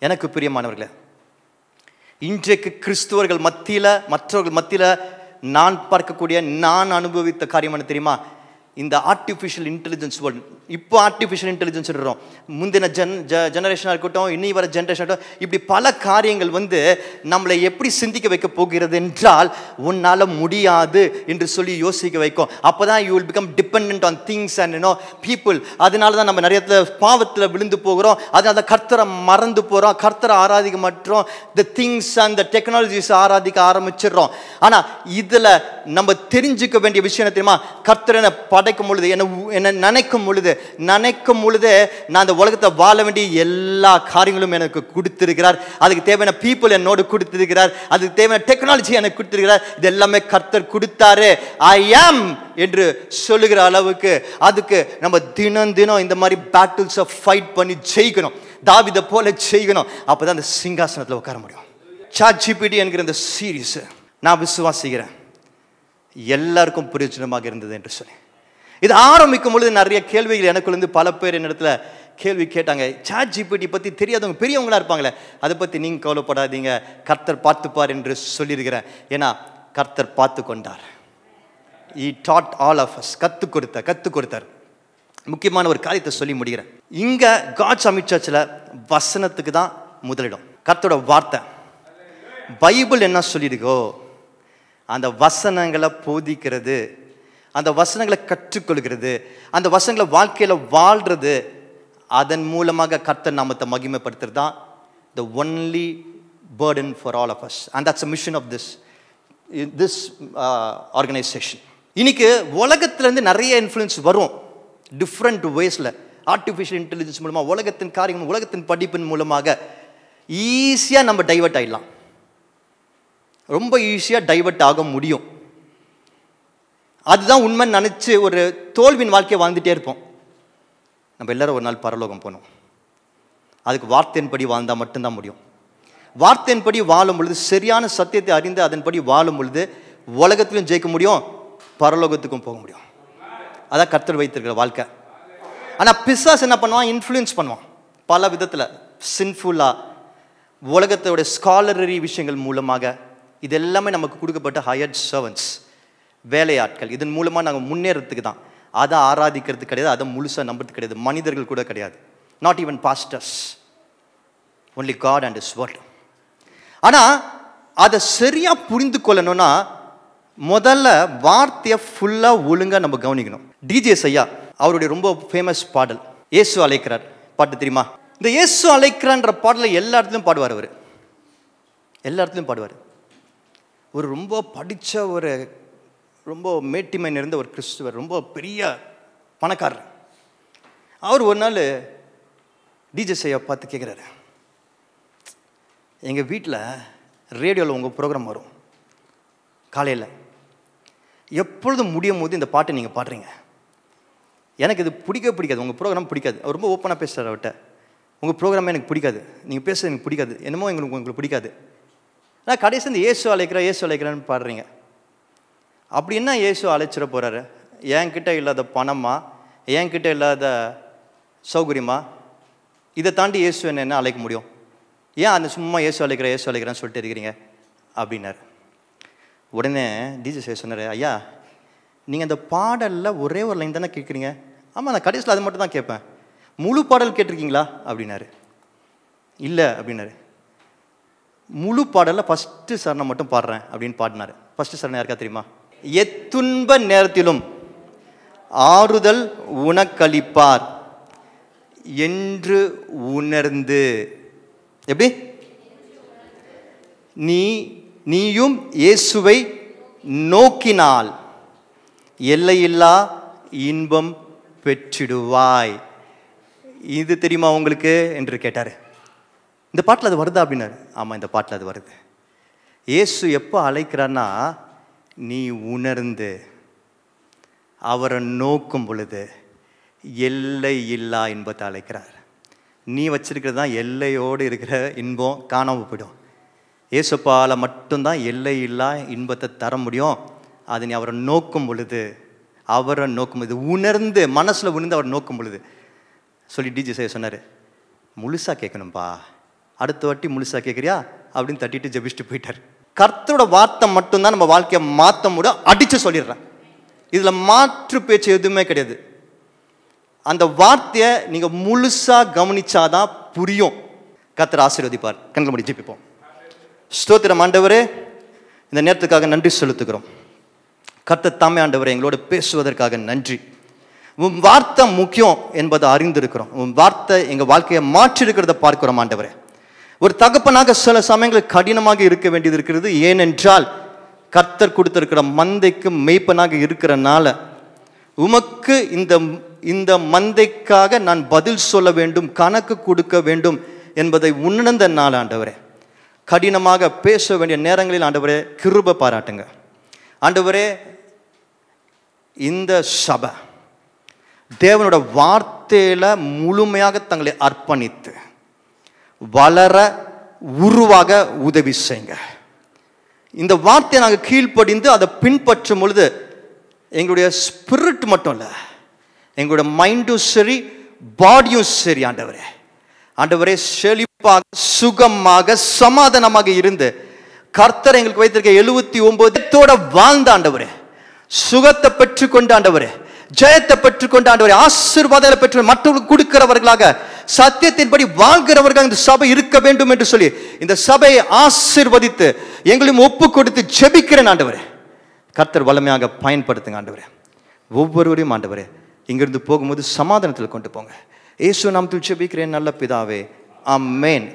எனக்கு பிரியமானவர்களே, இன்றைக்கு கிறிஸ்துவர்கள் மத்தியில, மற்றவர்கள் மத்தியில நான் பார்க்கக்கூடிய, நான் அனுபவித்த காரியம் என்ன தெரியுமா? இந்த ஆர்டிஃபிஷியல் இன்டெலிஜென்ஸ் வேர்ல்டு. இப்போ ஆர்டிஃபிஷியல் இன்டெலிஜென்ஸ் இருக்கிறோம், முந்தின ஜெனரேஷனாக இருக்கட்டும், இனி வர ஜெனரேஷன் இருக்கட்டும், இப்படி பல காரியங்கள் நம்மளை எப்படி சிந்திக்க வைக்க போகிறது என்றால், உன்னால் முடியாது என்று சொல்லி யோசிக்க வைக்கும். அப்போ தான் you will become depend on things and people. அதனால தான் நம்ம நிறைய பாவத்தில் விழுந்து போகிறோம். அதனால தான் கர்த்தரை மறந்து போகிறோம், கர்த்தரை ஆராதிக்க மாட்டோம், the things and the technologies ஆராதிக்க ஆரம்பிச்சிடுறோம். ஆனால் இதில் நம்ம தெரிஞ்சுக்க வேண்டிய விஷயம் என்ன தெரியுமா? கர்த்தரை படைக்கும் பொழுது, என்ன நினைக்கும் பொழுது நான் அந்த உலகத்தை வாழ வேண்டிய எல்லா காரியங்களும் எனக்கு கொடுத்திருக்கிறார். அதுக்கு தேவையான பீப்புள் என்னோடு கொடுத்திருக்கிறார், அதுக்கு தேவையான டெக்னாலஜி எனக்கு கொடுத்திருக்கிறார். இது எல்லாமே கர்த்தர் கொடுத்தாரு. ஐ ஆம் என்று சொல்லுகிற அளவுக்கு அதுக்கு நம்ம தினம் இந்த மாதிரி பேட்டில்ஸை ஃபைட் பண்ணி ஜெயிக்கணும். தாவீதை போல ஜெயிக்கணும். அப்பதான் அந்த சிங்காசனத்தில் உட்கார முடியும். ChatGPT என்கிற இந்த சீரீஸ் நான் விசுவாசிக்கிறேன் எல்லாருக்கும் பிரயோஜனமாக இருந்தது என்று சொல்லி. இது ஆரம்பிக்கும் பொழுது நிறைய கேள்விகள் எனக்குள்ள பல பேர் என்னிடத்துல கேள்வி கேட்டாங்க. ChatGPT பற்றி தெரியாதவங்க பெரியவங்களா இருப்பாங்களே, அதை பற்றி நீங்கள் கவலைப்படாதீங்க, கர்த்தர் பார்த்துப்பார் என்று சொல்லியிருக்கிறேன். ஏன்னா கர்த்தர் பார்த்து கொண்டார். He taught all of us. கற்றுக் கொடுத்தார். முக்கியமான ஒரு காரியத்தை சொல்லி முடிகிறேன். இங்க காட் சமிட் சர்ச்சில் வசனத்துக்கு தான் முதலிடம். கர்த்தரோட வார்த்தை, பைபிள் என்ன சொல்லியிருக்கோ அந்த வசனங்களை போதிக்கிறது, அந்த வசனங்களை கற்றுக்கொள்கிறது, அந்த வசனங்களை வாழ்க்கையில் வாழ்றது, அதன் மூலமாக கர்த்தர் நாமத்தை மகிமைப்படுத்துறது தான் the only burden for all of us. And that's the mission of this organization. இன்னைக்கு உலகத்திலேருந்து நிறைய இன்ஃப்ளூயன்ஸ் வரும் டிஃப்ரெண்ட் வேஸில். ஆர்டிஃபிஷியல் இன்டெலிஜென்ஸ் மூலமாக, உலகத்தின் காரியங்கள், உலகத்தின் படிப்பின் மூலமாக ஈஸியாக நம்ம டைவர்ட் ஆகிடலாம். ரொம்ப ஈஸியாக டைவர்ட் ஆக முடியும். அதுதான் உண்மை நினச்சி ஒரு தோல்வியின் வாழ்க்கையை வாழ்ந்துட்டே இருப்போம். நம்ம எல்லாரும் ஒரு நாள் பரலோகம் போகணும். அதுக்கு வார்த்தையின்படி வாழ்ந்தால் மட்டும்தான் முடியும். வார்த்தையின்படி வாழும் பொழுது, சரியான சத்தியத்தை அறிந்து அதன்படி வாழும் பொழுது உலகத்திலும் ஜெயிக்க முடியும், பரலோகத்துக்கும் போக முடியும். அதான் கர்த்தர் வைத்திருக்கிற வாழ்க்கை. ஆனால் பிசாசு என்ன பண்ணுவான்? இன்ஃப்ளூயன்ஸ் பண்ணுவான் பல விதத்தில், சின்ஃபுல்லாக, உலகத்தோட ஸ்காலரி விஷயங்கள் மூலமாக. இது எல்லாமே நமக்கு கொடுக்கப்பட்ட ஹையர்ட் சர்வன்ட்ஸ், வேலையாட்கள். இதன் மூலமாக நாங்கள் முன்னேறதுக்கு தான். அதை ஆராதிக்கிறது கிடையாது, அதை முழுசாக நம்புறது கிடையாது. மனிதர்கள் கூட கிடையாது, not even pastors, only God and his word. ஆனால் அதை சரியாக புரிந்து கொள்ளணும்னா முதல்ல வார்த்தையை ஃபுல்லாக ஒழுங்காக நம்ம கவனிக்கணும். டிஜேஎஸ் ஐயா அவருடைய ரொம்ப ஃபேமஸ் பாடல் இயேசு அழைக்கிறார் பாட்டு தெரியுமா? இந்த இயேசு அழைக்கிறான்ற பாடலை எல்லா இடத்துலையும் பாடுவார். அவர் எல்லா இடத்துலையும் பாடுவார். ஒரு ரொம்ப படித்த, ஒரு ரொம்ப மேட்டிமை நிறைந்த ஒரு கிறிஸ்துவர், ரொம்ப பெரிய பணக்காரர். அவர் ஒரு நாள் டிஜேஎஸ் ஐயா பார்த்து கேட்குறாரு, எங்கள் வீட்டில் ரேடியோவில் உங்கள் ப்ரோக்ராம் வரும் காலையில், எப்பொழுதும் முடியும் போது இந்த பாட்டை நீங்கள் பாடுறீங்க. எனக்கு இது பிடிக்காது, உங்கள் ப்ரோக்ராம் பிடிக்காது. அவர் ரொம்ப ஓப்பனாக பேசுகிறார் அவர்கிட்ட. உங்கள் ப்ரோக்ராமே எனக்கு பிடிக்காது, நீங்கள் பேசுகிறது எனக்கு பிடிக்காது, என்னமோ உங்களுக்கு பிடிக்காது. ஆனால் கடைசி இந்த இயேசு அழைக்கிறான்னு பாடுறீங்க. அப்படி என்ன இயேசு அழைச்சிட போகிறாரு? என்கிட்ட இல்லாத பணமா, என்கிட்ட இல்லாத சௌகரியமா? இதை தாண்டி இயேசு என்ன அழைக்க முடியும்? ஏன் அந்த சும்மா இயேசு அழைக்கிறேன்னு சொல்லிட்டு இருக்கிறீங்க அப்படின்னாரு. உடனே டிஜே சொன்னார், ஐயா நீங்கள் அந்த பாடலில் ஒரே ஒரு லைன் தானே கேட்குறீங்க? ஆமாம், நான் கடைசியில் அது மட்டும் தான் கேட்பேன். முழு பாடல் கேட்டிருக்கீங்களா அப்படின்னாரு. இல்லை அப்படின்னாரு. முழு பாடலில் ஃபஸ்ட்டு சரணம் மட்டும் பாடுறேன் அப்படின்னு பாடினார். ஃபஸ்ட்டு சரணம் யாருக்கா தெரியுமா? எத்துன்ப நேரத்திலும் ஆறுதல் உனக்களிப்பார் என்று உணர்ந்து. எப்படி? நீயும் இயேசுவை நோக்கினால் எல்லையில்லா இன்பம் பெற்றிடுவாய். இது தெரியுமா உங்களுக்கு என்று கேட்டார். இந்த பாட்டில் அது வருதா அப்படின்னாரு. ஆமாம், இந்த பாட்டில் அது வருது. இயேசு எப்போ அழைக்கிறான்னா, நீ உணர்ந்து அவரை நோக்கும் பொழுது எல்லை இல்லா இன்பத்தை அழைக்கிறார். நீ வச்சிருக்கிறது தான் எல்லையோடு இருக்கிற இன்பம் காணாமல் போயிடும். இயேசுப்பால் மட்டும்தான் எல்லை இல்லா இன்பத்தை தர முடியும். அது நீ அவரை நோக்கும் பொழுது, உணர்ந்து, மனசில் உணர்ந்து அவர் நோக்கும் பொழுது. சொல்லி டிஜே சொன்னார், முழுசாக கேட்கணும்பா, அடுத்த வாட்டி முழுசாக கேட்குறியா அப்படின்னு தட்டிட்டு ஜெபிச்சுட்டு போயிட்டார். கர்த்தரோட வார்த்தை மட்டும்தான் நம்ம வாழ்க்கையை மாற்ற முடியும். அடித்து சொல்லிடுறேன், இதில் மாற்று பேச்சு எதுவுமே கிடையாது. அந்த வார்த்தையை நீங்கள் முழுசாக கவனிச்சாதான் புரியும். கர்த்தர் ஆசீர்வதிப்பார். கண்களை மூடி ஜெபிப்போம். ஸ்தோத்திரம் ஆண்டவரே, இந்த நேரத்துக்காக நன்றி செலுத்துகிறோம். கர்த்தர் தாமே ஆண்டவரே எங்களோட பேசுவதற்காக நன்றி. உன் வார்த்தை முக்கியம் என்பதை அறிந்திருக்கிறோம். உன் வார்த்தை எங்கள் வாழ்க்கையை மாற்றிருக்கிறத பார்க்கிறோம் ஆண்டவரே. ஒரு தகப்பனாக சில சமயங்கள் கடினமாக இருக்க வேண்டியது இருக்கிறது. ஏனென்றால் கர்த்தர் கொடுத்திருக்கிற மந்தைக்கு மேய்ப்பனாக இருக்கிறனால உமக்கு இந்த மந்தைக்காக நான் பதில் சொல்ல வேண்டும், கணக்கு கொடுக்க வேண்டும் என்பதை உணர்ந்த நாள் ஆண்டவரே. கடினமாக பேச வேண்டிய நேரங்களில் ஆண்டவரே கிருபை பாராட்டுங்க ஆண்டவரே. இந்த சபை தேவனோட வார்த்தையில முழுமையாக தங்களை அர்ப்பணித்து வளர உருவாக உதவி செய்யுங்க. இந்த வார்த்தையை நாங்கள் கீழ்ப்படிந்து அதை பின்பற்றும் பொழுது எங்களுடைய ஸ்பிரிட் மட்டும் இல்லை, எங்களுடைய மைண்டும் சரி, பாடியும் சரி ஆண்டவரே. ஆண்டவரே செழிப்பாக, சுகமாக, சமாதானமாக இருந்து கர்த்தர் எங்களுக்கு வைத்திருக்க 79 வாழ்ந்த ஆண்டவரே, சுகத்தை பெற்றுக்கொண்டு ஆண்டவரே, ஜெயத்தை பெற்றுக்கொண்டு ஆண்டவரே, ஆசீர்வாதங்களை பெற்று மற்றவர்களுக்கு கொடுக்கிறவர்களாக, சத்தியத்தின்படி வாழ்கிறவர்களாக இந்த சபை இருக்க வேண்டும் என்று சொல்லி இந்த சபையை ஆசீர்வதித்து எங்களையும் ஒப்பு கொடுத்து ஜெபிக்கிறேன் ஆண்டவரே. கர்த்தர் வல்லமையாக பயன்படுத்துங்க ஆண்டவரே. ஒவ்வொருவரையும் ஆண்டவரே இங்கிருந்து போகும்போது சமாதானத்தில் கொண்டு போங்க. இயேசு நாமத்தில் ஜெபிக்கிறேன் நல்ல பிதாவே, ஆமென்.